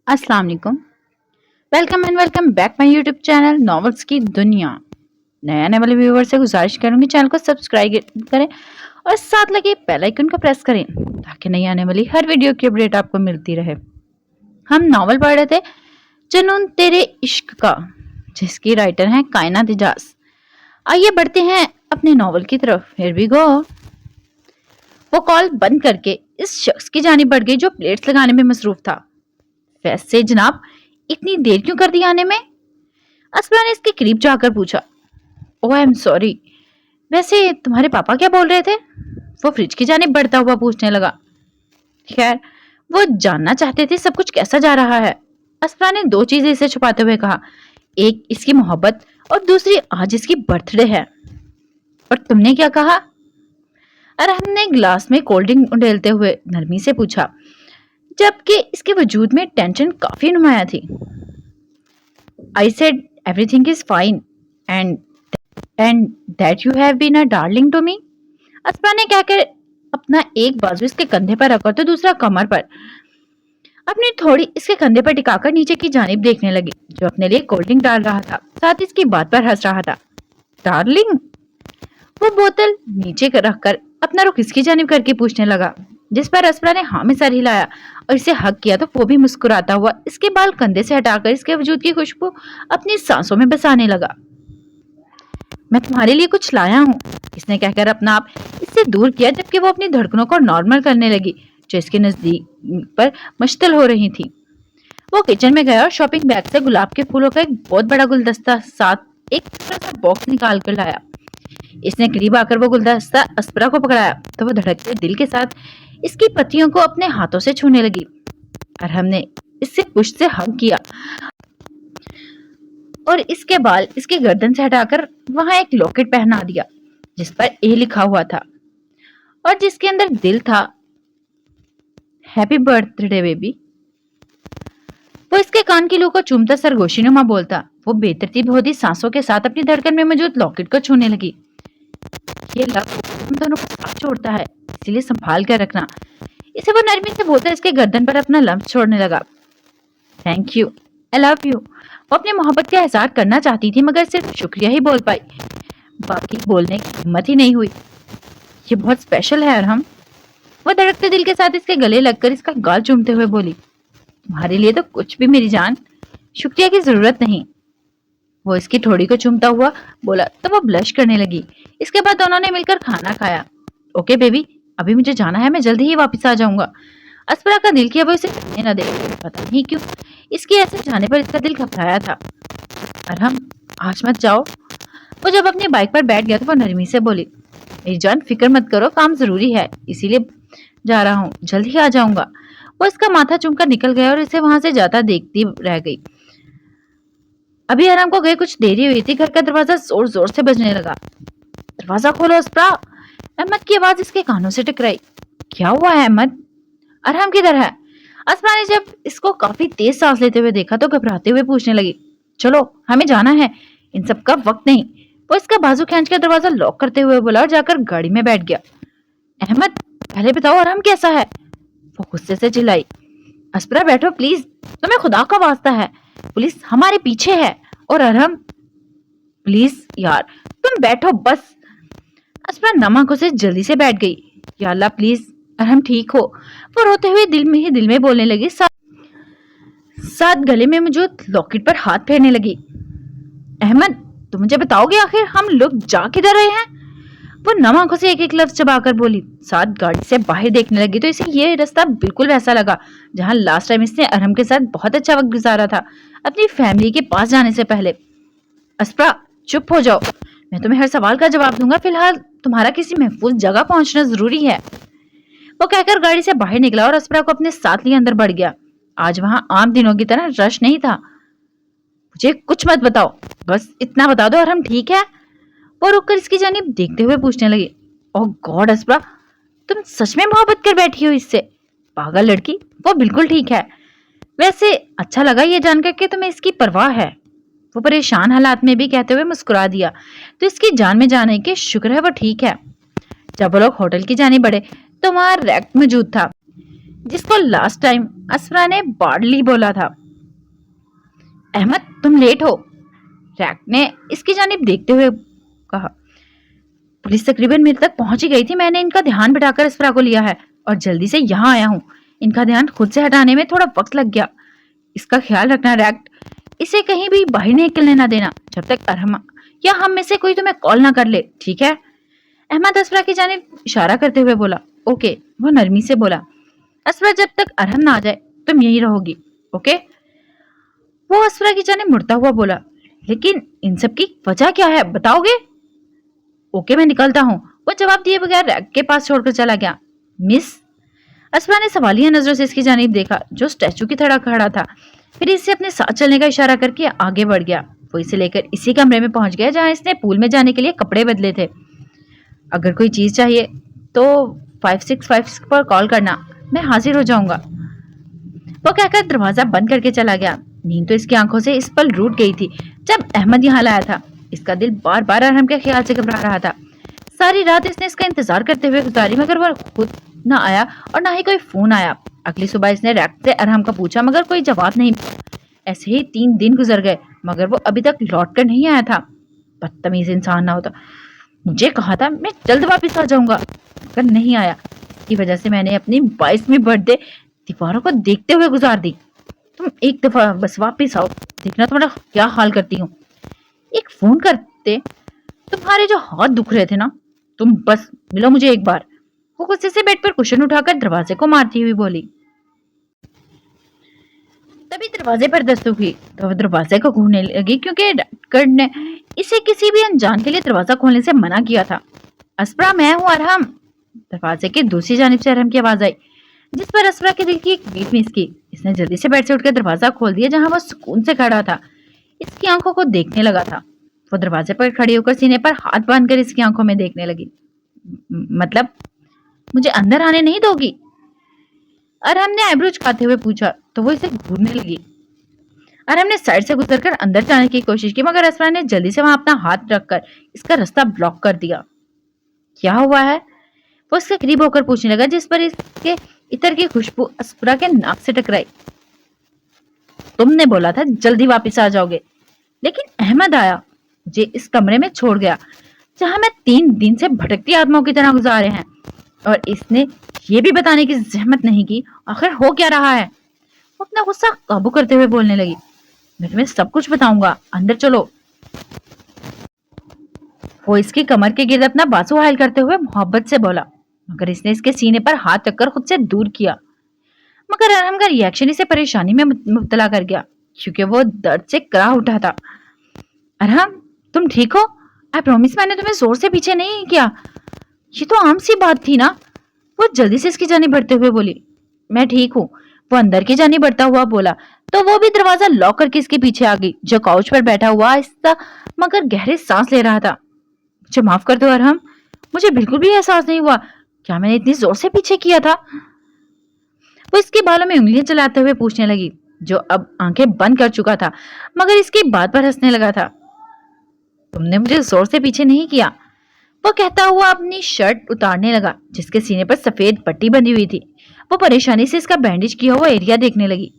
अस्सलाम वालेकुम। Welcome and welcome back my YouTube channel novels की दुनिया। नए आने वाले व्यूवर से गुजारिश करूंगी चैनल को सब्सक्राइब करें और साथ लगे बेल आइकन को प्रेस करें ताकि नई आने वाली हर वीडियो की अपडेट आपको मिलती रहे। हम नॉवल पढ़ रहे थे जुनून तेरे इश्क का, जिसकी राइटर हैं कायनात इजाज। आइए बढ़ते हैं अपने नॉवल की तरफ। Here we go. वो कॉल बंद करके इस शख्स की जानिब बढ़ गई जो प्लेट्स लगाने में मसरूफ था। वैसे जनाब, इतनी देर क्यों कर दी आने में? असमा ने इसके करीब जाकर पूछा। ओह आई एम सॉरी। वैसे तुम्हारे पापा क्या बोल रहे थे? वो फ्रिज की जानिब बढ़ता हुआ पूछने लगा। खैर, वो जानना चाहते थे सब कुछ कैसा जा रहा है। असमा ने दो चीजें इसे छुपाते हुए कहा, एक इसकी मोहब्बत और दूसरी आज इसकी बर्थडे है। और तुमने क्या कहा? अरहम ने ग्लास में कोल्ड ड्रिंक उंडेलते हुए नरमी से पूछा, जबकि इसके वजूद में टेंशन काफी नुमाया थी। I said everything is fine and that you have been a darling to me. अस्मा ने कहकर अपना एक बाजू इसके कंधे पर रखा तो दूसरा कमर पर, अपनी थोड़ी इसके कंधे पर टिकाकर नीचे की जानिब देखने लगी जो अपने लिए कोल्ड ड्रिंक डाल रहा था, साथ इसकी बात पर हंस रहा था। डार्लिंग? वो बोतल नीचे रखकर अपना रुख इसकी जानिब करके पूछने लगा, जिस पर अस्मा ने हाँ में सर हिलाया और इसे हक किया तो वो भी मुस्कुराता हुआ इसके बाल कंधे से हटाकर इसके वजूद की खुशबू अपनी सांसों में बसाने लगा। मैं तुम्हारे लिए कुछ लाया हूँ, इसने कहकर अपना आप इससे दूर किया, जबकि वो अपनी धड़कनों को नॉर्मल करने लगी जो इसके नजदीक पर मुश्तिल हो रही थी। वो किचन में गया और शॉपिंग बैग से गुलाब के फूलों का एक बहुत बड़ा गुलदस्ता साथ एक छोटा सा बॉक्स निकाल कर लाया। इसने करीब आकर वो गुलदस्ता अस्परा को पकड़ाया तो वो धड़कते दिल के साथ इसकी पत्तियों को अपने हाथों से छूने लगी। और हमने इससे पुष्ट से हग किया और इसके बाल इसके गर्दन से हटाकर वहां एक लॉकेट पहना दिया जिस पर ए लिखा हुआ था और जिसके अंदर दिल था। Happy birthday baby. वो इसके कान की लू को चूमता सरगोशीनुमा बोलता। वो बेतरतीब होती सांसों के साथ अपनी धड़कन में मौजूद लॉकेट को छूने लगी। ये लव हम दोनों को साथ छोड़ता है, इसीलिए संभाल कर रखना, इसे वो नरमी से बोलता इसके गर्दन पर अपना लम्ब छोड़ने लगा। Thank you, I love you. वो अपनी मोहब्बत का एहसास करना चाहती थी मगर सिर्फ शुक्रिया ही बोल पाई, बाकी बोलने की हिम्मत ही नहीं हुई। ये बहुत स्पेशल है अरहम। वो धड़कते दिल के साथ इसके गले लगकर इसका गाल चूमते हुए बोली, तुम्हारे लिए तो कुछ भी मेरी जान, शुक्रिया की जरूरत नहीं। वो इसकी ठोड़ी को चूमता हुआ बोला तो वो ब्लश करने लगी। इसके बाद दोनों ने मिलकर खाना खाया। ओके बेबी, अभी मुझे जाना है, मैं जल्दी ही वापस आ जाऊंगा। अस्परा का दिल किया वो इसे जाने न दे, पता नहीं क्यों इसके ऐसे जाने पर इसका दिल घबराया था। अरहम आज मत जाओ। वो जब अपनी बाइक पर बैठ गया तो वो नरमी से बोली, मेरी जान फिक्र मत करो, काम जरूरी है इसीलिए जा रहा हूँ, जल्दी आ जाऊंगा। वो इसका माथा चूमकर निकल गया और इसे वहां से जाता देखती रह गई। अभी आराम को गए कुछ देरी हुई थी, घर का दरवाजा जोर जोर से बजने लगा। दरवाजा खोलो अस्परा। अहमद की आवाज इसके कानों से टकराई। क्या हुआ है अहमद? अरहम किधर है? अस्मा ने जब इसको काफी तेज सांस लेते हुए देखा तो घबराते हुए पूछने लगी, चलो हमें जाना है, इन सब का वक्त नहीं। वो इसका बाजू खींच कर दरवाजा लॉक करते हुए बोला और जाकर गाड़ी में बैठ गया। अहमद पहले बताओ अरहम कैसा है? वो गुस्से से चिल्लाई। अस्परा बैठो प्लीज, तुम्हें खुदा का वास्ता है, पुलिस हमारे पीछे है। और अरहम प्लीज यार तुम बैठो बस। अस्परा नम आंखों से जल्दी से बैठ गई। या अल्लाह प्लीज अरहम ठीक हो। वो रोते हुए दिल में बोलने लगी, साथ गले में मौजूद लॉकेट पर हाथ फेरने लगी। अहमद तुम मुझे बताओगे आखिर हम लोग जा किधर रहे हैं? वो नम आंखों से एक एक लफ्ज चबाकर बोली, साथ गाड़ी से बाहर देखने लगी तो इसे ये रास्ता बिल्कुल वैसा लगा जहां लास्ट टाइम इसने अरहम के साथ बहुत अच्छा वक्त गुजारा था अपनी फैमिली के पास जाने से पहले। अस्परा चुप हो जाओ, मैं तुम्हें हर सवाल का जवाब दूंगा, फिलहाल तुम्हारा किसी महफूज जगह पहुंचना जरूरी है। वो कहकर गाड़ी से बाहर निकला और अस्परा को अपने साथ लिए अंदर बढ़ गया। आज वहां आम दिनों की तरह रश नहीं था। मुझे कुछ मत बताओ, बस इतना बता दो अरहम ठीक है? वो रुककर इसकी जानिब देखते हुए पूछने लगी। ओह गॉड अस्परा, तुम सच में मोहब्बत कर बैठी हो इससे? पागल लड़की, वो बिल्कुल ठीक है। वैसे अच्छा लगा ये जानकर कि तुम्हें इसकी परवाह है। वो परेशान हालात में भी कहते हुए मुस्कुरा दिया तो इसकी जान में जाने के शुक्र है वो ठीक है। जब वो लोग होटल की जाने बढ़े तो वहां रैक मौजूद था जिसको लास्ट टाइम असफरा ने बार्डली बोला था। अहमद तुम लेट हो, रैक ने इसकी जानिब देखते हुए कहा। पुलिस तकरीबन मेरे तक पहुंच ही गई थी, मैंने इनका ध्यान बिठाकर असफरा को लिया है और जल्दी से यहाँ आया हूँ। इनका ध्यान खुद से हटाने में थोड़ा वक्त लग गया। इसका ख्याल रखना रैक, इसे कहीं भी बाहर नहीं निकलने ना देना जब तक अरहम या हम में से कोई तुम्हें कॉल ना कर ले, ठीक है? अहमद असफरा की जानिब इशारा करते हुए बोला। ओके, वो नरमी से बोला। असफरा जब तक अरहम ना आ जाए तुम यहीं रहोगी, ओके? वो असफरा की जानिब मुड़ता हुआ बोला। लेकिन इन सब की वजह क्या है, बताओगे? ओके मैं निकलता हूँ, वो जवाब दिए बगैर रैक के पास छोड़कर चला गया। मिस, असफरा ने सवालिया नजरों से इसकी जानिब देखा जो स्टैचू की तरह खड़ा था, फिर इसे अपने साथ चलने का इशारा करके आगे बढ़ गया। वो इसे लेकर इसी कमरे में पहुंच गया जहां इसने पूल में जाने के लिए कपड़े बदले थे। अगर कोई चीज चाहिए तो 565 पर कॉल करना, मैं हाजिर हो जाऊंगा, वो कहकर दरवाजा बंद करके चला गया। नींद तो इसकी आंखों से इस पल रूठ गई थी जब अहमद यहाँ लाया था। इसका दिल बार बार अरहम के ख्याल से घबरा रहा था। सारी रात इसने इसका इंतजार करते हुए गुजारी मगर वो खुद ना आया और ना ही कोई फोन आया। अगली सुबह इसने रैक से अरहम का पूछा मगर कोई जवाब नहीं। ऐसे ही 3 दिन गुजर गए मगर वो अभी तक लौट कर नहीं आया था। बदतमीज इंसान ना होता, मुझे कहा था मैं जल्द वापस आ जाऊंगा मगर नहीं आया। इसकी वजह से मैंने अपनी 22वीं बर्थडे दीवारों को देखते हुए गुजार दी। तुम एक दफा बस वापस आओ, देखना तुम्हारा क्या हाल करती हूँ। एक फोन करते, तुम्हारे जो हाथ दुख रहे थे ना, तुम बस मिलो मुझे एक बार। वो गुस्से से बेड पर कुशन उठाकर दरवाजे को मारती हुई बोली। तभी दरवाजे पर दस्तक हुई तो वह दरवाजे को खोलने लगी क्योंकि डॉक्टर ने इसे किसी भी अनजान के लिए दरवाजा खोलने से मना किया था। असफरा, मैं हूँ अरहम। दरवाजे की दूसरी जानिब से अरहम की आवाज आई जिस पर असफरा के दिल की एक बीट मिस की। इसने जल्दी से बेड से उठकर दरवाजा खोल दिया जहां वो सुकून से खड़ा था। इसकी आंखों को देखने लगा था। वो दरवाजे पर खड़ी होकर सीने पर हाथ बांधकर इसकी आंखों में देखने लगी। मतलब मुझे अंदर आने नहीं दोगी? अरहम ने आईब्रो झुकाते हुए पूछा तो वो इसे घूरने लगी। अरहम ने साइड से गुजरकर अंदर जाने की कोशिश की मगर असफरा ने जल्दी से वहां अपना हाथ रखकर इसका रास्ता ब्लॉक कर दिया। क्या हुआ है? वो इसके करीब होकर पूछने लगा जिस पर इसके इतर की खुशबू असफरा के नाक से टकराई। तुमने बोला था जल्दी वापस आ जाओगे, लेकिन अहमद आया, मुझे इस कमरे में छोड़ गया जहां मैं 3 दिन से भटकती आत्माओं की तरह गुजारे हैं, और इसने ये भी बताने की जहमत नहीं की आखिर हो क्या रहा है। वो अपना गुस्सा काबू करते हुए बोलने लगी। मैं तुम्हें सब कुछ बताऊंगा, अंदर चलो। वो इसकी कमर के गिर्द अपना बाजू हायल करते हुए मोहब्बत से बोला मगर इसने इसके सीने पर हाथ रखकर खुद से दूर किया। मगर अरहम का रिएक्शन इसे परेशानी में मुब्तला कर गया क्योंकि वो दर्द से कराह उठा था। अरहम, तुम ठीक हो? आई प्रॉमिस मैंने तुम्हें जोर से पीछे नहीं किया, ये तो आम सी बात थी ना। वो जल्दी से इसकी जानिब बढ़ते हुए बोली। मैं ठीक हूँ, वो अंदर की जानिब बढ़ता हुआ बोला तो वो भी दरवाजा लॉक करके इसके पीछे आ गई जो काउच पर बैठा हुआ आहिस्ता मगर गहरे सांस ले रहा था। मुझे माफ कर दो अरहम, मुझे बिल्कुल भी एहसास नहीं हुआ, क्या मैंने इतनी जोर से पीछे किया था? वो इसके बालों में उंगलियां चलाते हुए पूछने लगी जो अब आंखें बंद कर चुका था मगर इसकी बात पर हंसने लगा था। तुमने मुझे जोर से पीछे नहीं किया, वो कहता हुआ अपनी शर्ट उतारने लगा जिसके सीने पर सफेद पट्टी बंधी हुई थी। वो परेशानी से इसका बैंडेज किया हुआ एरिया देखने लगी।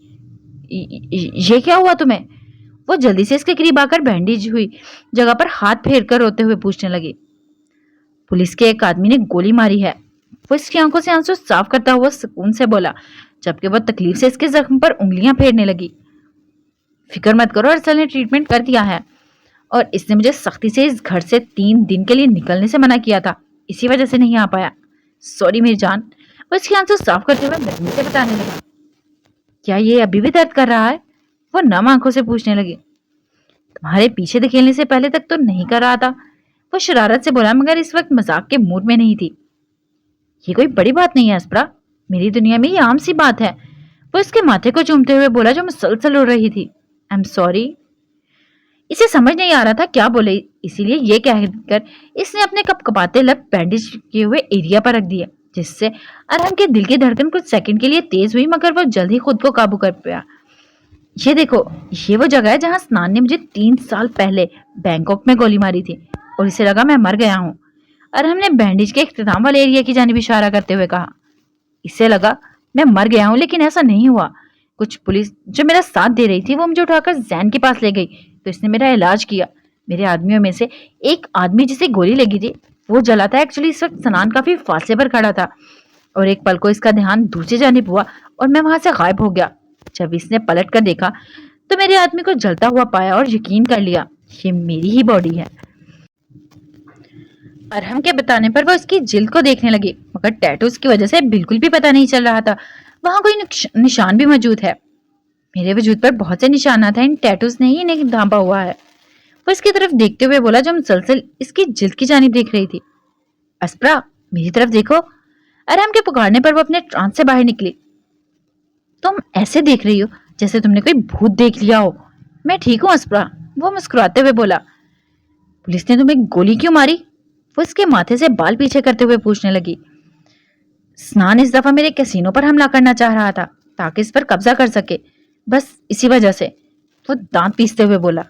ये क्या हुआ तुम्हें? वो जल्दी से इसके करीब आकर बैंडेज हुई जगह पर हाथ फेर कर रोते हुए पूछने लगी। पुलिस के एक आदमी ने गोली मारी है, वो इसकी आंखों से आंसू साफ करता हुआ सुकून से बोला जबकि वो तकलीफ से इसके जख्म पर उंगलियां फेरने लगी। फिक्र मत करो, अरसल ने ट्रीटमेंट कर दिया है और इसने मुझे सख्ती से इस घर से 3 दिन के लिए निकलने से मना किया था, इसी वजह से नहीं आ पाया। सॉरी मेरी जान, वो इसकी आंसू साफ करते हुए नरमी से बताने लगा। क्या ये अभी भी दर्द कर रहा है? वो नम आंखों से पूछने लगी। तुम्हारे पीछे धकेलने से पहले तक तो नहीं कर रहा था, वो शरारत से बोला मगर इस वक्त मजाक के मूड में नहीं थी। ये कोई बड़ी बात नहीं है असफरा, मेरी दुनिया में ये आम सी बात है, वो इसके माथे को चूमते हुए बोला जो मुसलसल उड़ रही थी। आई एम सॉरी। इसे समझ नहीं आ रहा था क्या बोले, इसीलिए ये कहकर इसने अपने कपकपाते लब बैंडेज किए हुए एरिया पर रख दिया जिससे अरहम के दिल की धड़कन कुछ सेकंड के लिए तेज हुई मगर वो जल्द ही खुद को काबू कर पाया। ये देखो, ये वो जगह है जहां स्नान ने मुझे 3 साल पहले बैंकॉक में गोली मारी थी और इसे लगा मैं मर गया हूँ। अरहम ने बैंडेज के इख्तिताम वाले एरिया की जानिब इशारा करते हुए कहा। इसे लगा मैं मर गया हूँ, लेकिन ऐसा नहीं हुआ। कुछ पुलिस जो मेरा साथ दे रही थी वो मुझे उठाकर जैन के पास ले गई, तो इसने मेरा इलाज किया। मेरे आदमियों में से एक आदमी जिसे गोली लगी थी वो जला था। एक्चुअली इस वक्त सनान काफी फासले पर खड़ा था और एक पल को इसका ध्यान दूसरी जानिब हुआ और मैं वहां से गायब हो गया। जब इसने पलट कर देखा तो मेरे आदमी को जलता हुआ पाया और यकीन कर लिया ये मेरी ही बॉडी है। अरहम के बताने पर वो इसकी जिल्द को देखने लगी, मगर टैटूज की वजह से बिल्कुल भी पता नहीं चल रहा था वहां कोई निशान भी मौजूद है। मेरे वजूद पर बहुत से निशानात हैं, इन टैटूज ने ही इन्हें ढांपा हुआ है। वो इसकी तरफ देखते हुए बोला जो मुसलसल इसकी जिल्द की जानिब देख रही थी। अस्प्रा, मेरी तरफ देखो। अरहम के पुकारने पर वो अपने ट्रांस से बाहर निकली। तुम ऐसे देख रही हो जैसे तुमने कोई भूत देख लिया हो। मैं ठीक हूँ अस्प्रा, वो मुस्कुराते हुए बोला। पुलिस ने तुम्हें गोली क्यों मारी? वो इसके माथे से बाल पीछे करते हुए पूछने लगी। स्नान इस दफा मेरे कैसीनो पर हमला करना चाह रहा था ताकि इस पर कब्जा कर सके, बस इसी वजह से। वो दांत पीसते हुए बोला।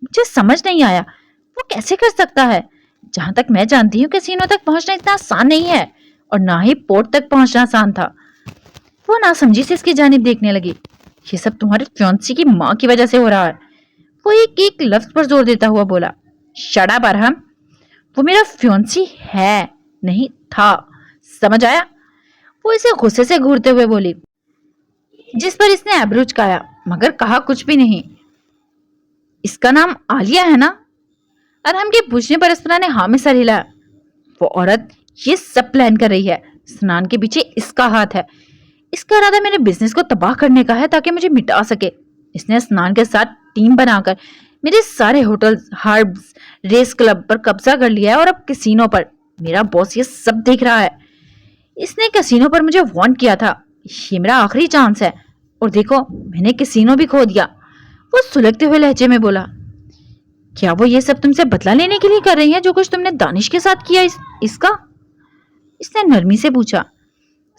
मुझे समझ नहीं आया वो कैसे कर सकता है। जहां तक मैं जानती हूँ कैसीनो तक पहुंचना इतना आसान नहीं है और ना ही पोर्ट तक पहुंचना आसान था। वो नासमझी से इसकी जानिब देखने लगी। ये सब तुम्हारे फियांसी की माँ की वजह से हो रहा है। वो एक एक लफ्ज पर जोर देता हुआ बोला। शट अप अरहम, वो मेरा फियांसी है, नहीं था, समझ आया? वो इसे गुस्से से घूरते हुए बोली, जिस पर इसने एब्रू चुकाया मगर कहा कुछ भी नहीं। इसका नाम आलिया है ना? अरहम के पूछने पर अस्पना ने हाँ में सर हिलाया। वो औरत ये सब प्लान कर रही है, स्नान के पीछे इसका हाथ है। इसका इरादा मेरे बिजनेस को तबाह करने का है ताकि मुझे मिटा सके। इसने स्नान के साथ टीम बनाकर मेरे सारे होटल्स, हर्ब्स, रेस क्लब पर कब्जा कर लिया है और अब कैसीनो पर। मेरा बॉस ये सब देख रहा है। इसने कैसीनो पर मुझे वार्न किया था। ये मेरा आखिरी चांस है और देखो मैंने कैसीनो भी खो दिया। वो सुलगते हुए लहजे में बोला। क्या वो ये सब तुमसे बदला लेने के लिए कर रही है जो कुछ तुमने दानिश के साथ किया इसका? इसने नरमी से पूछा।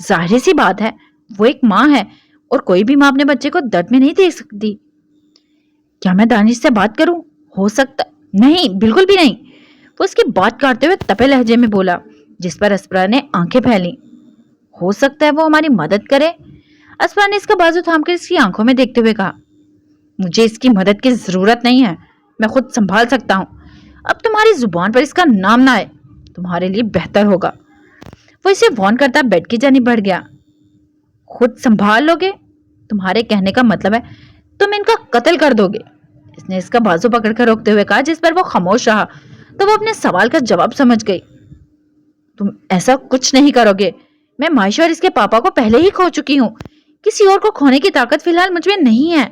जाहिर सी बात है, वो एक माँ है और कोई भी माँ अपने बच्चे को दर्द में नहीं देख सकती। क्या मैं दानिश से बात करूं? हो सकता नहीं, बिल्कुल भी नहीं। वो उसकी बात काटते हुए तपे लहजे में बोला, जिस पर अस्परा ने आंखें फैली। हो सकता है वो हमारी मदद करे। अस्परा ने इसका बाजू थामकर इसकी आंखों में देखते हुए कहा, मुझे इसकी मदद की जरूरत नहीं है, मैं खुद संभाल सकता हूँ। अब तुम्हारी जुबान पर इसका नाम ना आए, तुम्हारे लिए बेहतर होगा। वो इसे वार्न करता बेड की जानिब बढ़ गया। खुद संभाल लोगे? तुम्हारे कहने का मतलब है तुम इनका कत्ल कर दोगे। इसने इसका बाजू पकड़कर रोकते हुए कहा, जिस पर वो खामोश रहा तो वो अपने सवाल का जवाब समझ गई। तुम ऐसा कुछ नहीं करोगे। मैं मायशा और इसके पापा को पहले ही खो चुकी हूँ। किसी और को खोने की ताकत फिलहाल मुझ में नहीं है।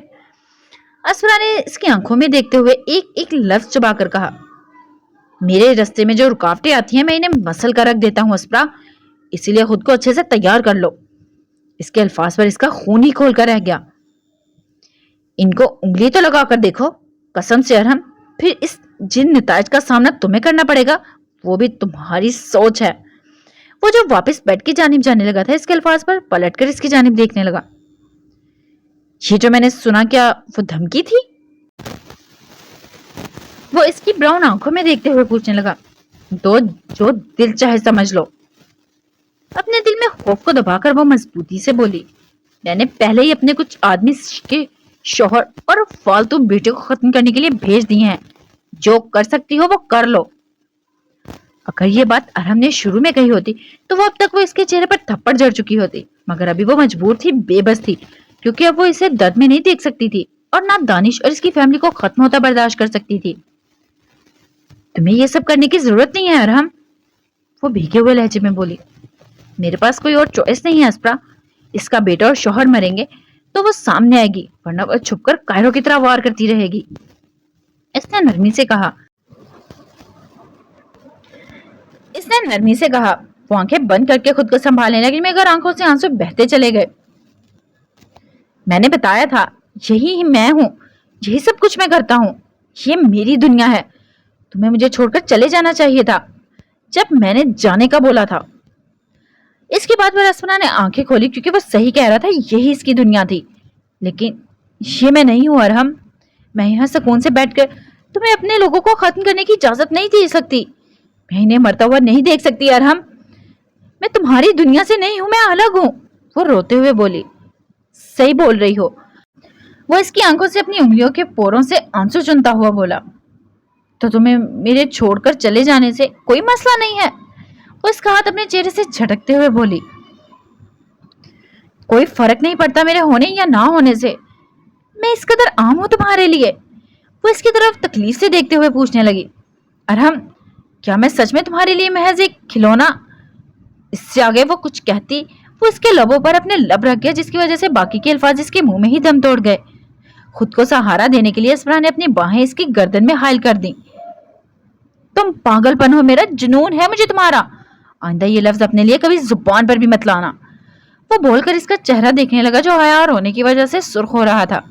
अस्परा ने इसकी आंखों में देखते हुए एक एक लफ्ज चबाकर कहा, मेरे रास्ते में जो रुकावटें आती हैं मैं इन्हें मसल कर रख देता हूँ अस्परा, इसीलिए खुद को अच्छे से तैयार कर लो। इसके अल्फाज पर इसका खून ही खोल कर रह गया। इनको उंगली तो लगा कर देखो, कसम से अरहम, फिर इस जिन नताज का सामना तुम्हें करना पड़ेगा, वो भी तुम्हारी सोच है। वो जो वापस बेड की जानिब जाने लगा था, इसके अल्फाज पर पलटकर इसकी जानिब देखने लगा। ये जो मैंने सुना, क्या वो धमकी थी? वो इसकी ब्राउन आंखों में देखते हुए पूछने लगा। तो जो दिल चाहे समझ लो। अपने दिल में खौफ को दबाकर वो मजबूती से बोली, मैंने पहले ही अपने कुछ आदमी के शोहर और फालतू बेटे को खत्म करने के लिए भेज दिए हैं। जो कर सकती हो वो कर लो। अगर ये बात अरहम ने शुरू में कही होती तो वो अब तक वो इसके चेहरे पर थप्पड़ जड़ चुकी होती, मगर अभी वो मजबूर थी, बेबस थी, क्योंकि अब वो इसे दर्द में नहीं देख सकती थी और ना दानिश और इसकी फैमिली को खत्म होता बर्दाश्त कर सकती थी। तुम्हें ये सब करने की जरूरत नहीं है अरहम, वो भीगे हुए लहजे में बोली। मेरे पास कोई और चॉइस नहीं है अस्परा। इसका बेटा और शौहर मरेंगे तो वो सामने आएगी, वरना वो छुपकर कायरों की तरह वार करती रहेगी। इसने नरमी से कहा। वो आंखें बंद करके खुद को संभालने लगी, मगर आंखों से आंसू बहते चले गए। मैंने बताया था, यही मैं हूं, यही सब कुछ मैं करता हूं, ये मेरी दुनिया है। तुम्हें मुझे छोड़कर चले जाना चाहिए था जब मैंने जाने का बोला था। इसके बाद वह अस्पना ने आंखें खोली, क्योंकि वो सही कह रहा था, यही इसकी दुनिया थी। लेकिन ये मैं नहीं हूं अरहम। मैं यहाँ सुकून से बैठकर तुम्हें अपने लोगों को खत्म करने की इजाजत नहीं दे सकती। मैं इन्हें मरता हुआ नहीं देख सकती अरहम। मैं तुम्हारी दुनिया से नहीं हूं, मैं अलग हूं। वो रोते हुए बोली, सही बोल रही हो। वो इसकी आंखों से अपनी उंगलियों के पोरों से आंसू चुनता हुआ बोला, तो तुम्हें मेरे छोड़कर चले जाने से कोई मसला नहीं है? वो इसका हाथ अपने चेहरे से झटकते हुए बोली, कोई फर्क नहीं पड़ता मेरे होने या ना होने से। मैं इस कदर आम हूं तुम्हारे लिए। वो इसकी तरफ तकलीफ से देखते हुए पूछने लगी, अरहम, क्या मैं सच में तुम्हारे लिए महज एक खिलौना? इससे आगे वो कुछ कहती, वो इसके लबों पर अपने लब रख गया, जिसकी वजह से बाकी के अल्फाज इसके मुंह में ही दम तोड़ गए। खुद को सहारा देने के लिए अस्परा ने अपनी बाहें इसकी गर्दन में हायल कर दी। तुम पागलपन हो, मेरा जुनून है मुझे तुम्हारा। आइंदा ये लफ्ज अपने लिए कभी जुबान पर भी मत लाना। वो बोलकर इसका चेहरा देखने लगा, जो हया होने की वजह से सुर्ख हो रहा था।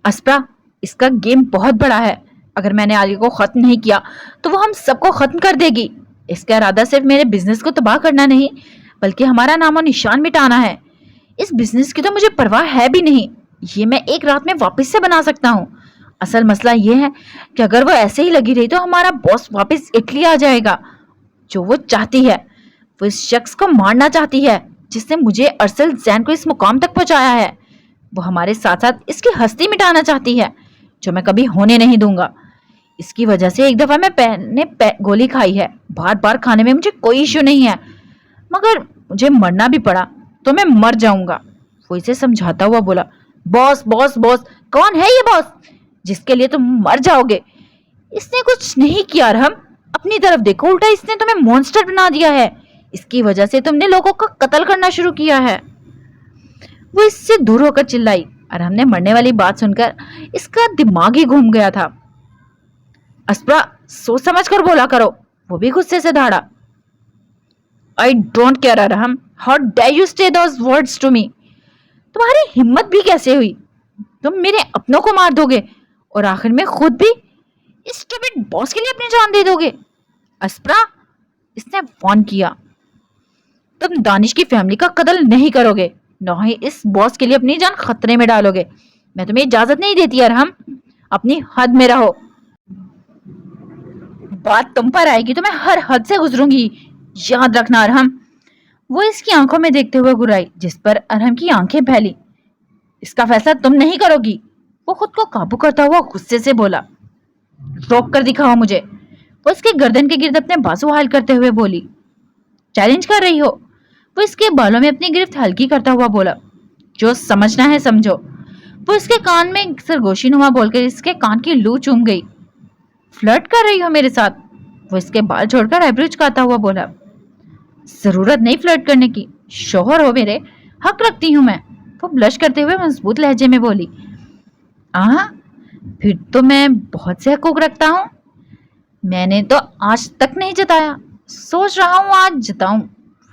अस्परा, इसका गेम बहुत बड़ा है। अगर मैंने आलिया को खत्म नहीं किया तो वो हम सबको खत्म कर देगी। इसका इरादा सिर्फ मेरे बिजनेस को तबाह करना नहीं, बल्कि हमारा नामो निशान मिटाना है। इस बिजनेस की तो मुझे परवाह है भी नहीं, ये मैं एक रात में वापस से बना सकता हूँ। असल मसला ये है कि अगर वो ऐसे ही लगी रही तो हमारा बॉस वापस इटली आ जाएगा। जो वो चाहती है, वो इस शख्स को मारना चाहती है जिसने मुझे अरसल जैन को इस मुकाम तक पहुंचाया है। वो हमारे साथ साथ इसकी हस्ती मिटाना चाहती है, जो मैं कभी होने नहीं दूंगा। इसकी वजह से एक दफा मैंने गोली खाई है, बार बार खाने में मुझे कोई इश्यू नहीं है, मगर मुझे मरना भी पड़ा तो मैं मर जाऊंगा। वो इसे समझाता हुआ बोला, बॉस बॉस बॉस, कौन है ये बॉस जिसके लिए तुम मर जाओगे? इसने कुछ नहीं किया अरहम, अपनी तरफ देखो, उल्टा इसने तुम्हें मॉन्स्टर बना दिया है। इसकी वजह से तुमने लोगों का कत्ल करना शुरू किया है। वो इससे दूर होकर चिल्लाई। अरहम ने मरने वाली बात सुनकर इसका दिमाग ही घूम गया था। अस्परा, सोच समझ कर बोला करो। वो भी गुस्से से धाड़ा, I don't care Arham, how dare you say those words to me. तुम्हारी हिम्मत भी कैसे हुई? तुम मेरे अपनों को मार दोगे और आखिर में खुद भी इस स्टूपिड बॉस के लिए अपनी जान दे दोगे। अस्परा, इसने वार्न किया, तुम दानिश की फैमिली का कत्ल नहीं करोगे, न ही इस बॉस के लिए अपनी जान खतरे में डालोगे। मैं तुम्हें इजाजत नहीं देती अरहम, अपनी हद में रहो। बात तुम पर आएगी तो मैं हर हद से गुजरूंगी, याद रखना अरहम। वो इसकी आंखों में देखते हुए गुर्राई, जिस पर अरहम की आंखें फैली। इसका फैसला तुम नहीं करोगी। वो खुद को काबू करता हुआ गुस्से से बोला, रोक कर दिखाओ मुझे। वो इसके गर्दन के गिर्द अपने बाजू हाल करते हुए बोली, चैलेंज कर रही हो? वो इसके बालों में अपनी गिरफ्त हल्की करता हुआ बोला, जो समझना है समझो। वो इसके कान में सरगोशी नुमा बोलकर इसके कान की लू चूम गई। फ्लर्ट कर रही हो मेरे साथ? वो इसके बाल छोड़कर आईब्रो चुकाता हुआ बोला, जरूरत नहीं फ्लर्ट करने की, शोहर हो मेरे, हक रखती हूं मैं। वो ब्लश करते हुए मजबूत लहजे में बोली, फिर तो मैं बहुत से हकूक रखता हूं। मैंने तो आज तक नहीं जताया, सोच रहा हूं आज जताऊं।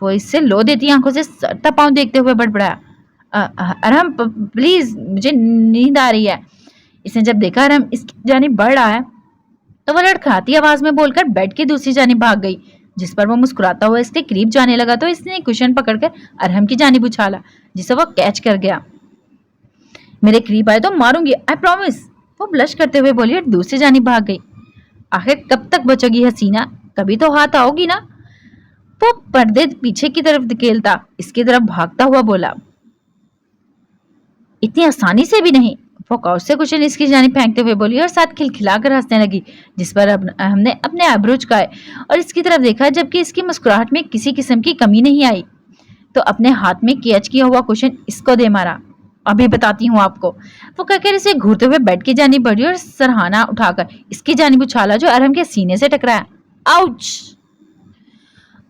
वो इससे लो देती आंखों से सर तपांव देखते हुए बड़बड़ाया, अरहम प्लीज, मुझे नींद आ रही है। इसने जब देखा अरहम इसकी जानिब बढ़ रहा है तो वो लड़खड़ाती आवाज में बोलकर बेड की दूसरी जानिब भाग गई, जिस पर वो मुस्कुराता हुआ इसके करीब जाने लगा तो इसने कुशन पकड़कर अरहम की जानिब उछाला, जिसे वो कैच कर गया। मेरे करीब आए तो मारूंगी, आई प्रॉमिस। वो ब्लश करते हुए बोली और दूसरी जानिब भाग गई। आखिर कब तक बचोगी हसीना, कभी तो हाथ आओगी ना। वो पर्दे पीछे की तरफ धकेलता इसकी तरफ भागता हुआ बोला, इतनी आसानी से भी नहीं। वो कौश से कुशन इसकी जानिब फेंकते हुए बोली और साथ खिलखिलाकर हंसने लगी, जिस पर हमने अपने आईब्रो झुकाए और इसकी तरफ देखा, जबकि इसकी मुस्कुराहट में किसी किस्म की कमी नहीं आई। तो अपने हाथ में कैच किया हुआ कुशन इसको दे मारा, अभी बताती हूँ आपको। वो कहकर इसे घूरते हुए बेड की जानिब बढ़ी और सरहाना उठाकर इसकी जानिब उछाला, जो अरहम के सीने से टकराया। आउच!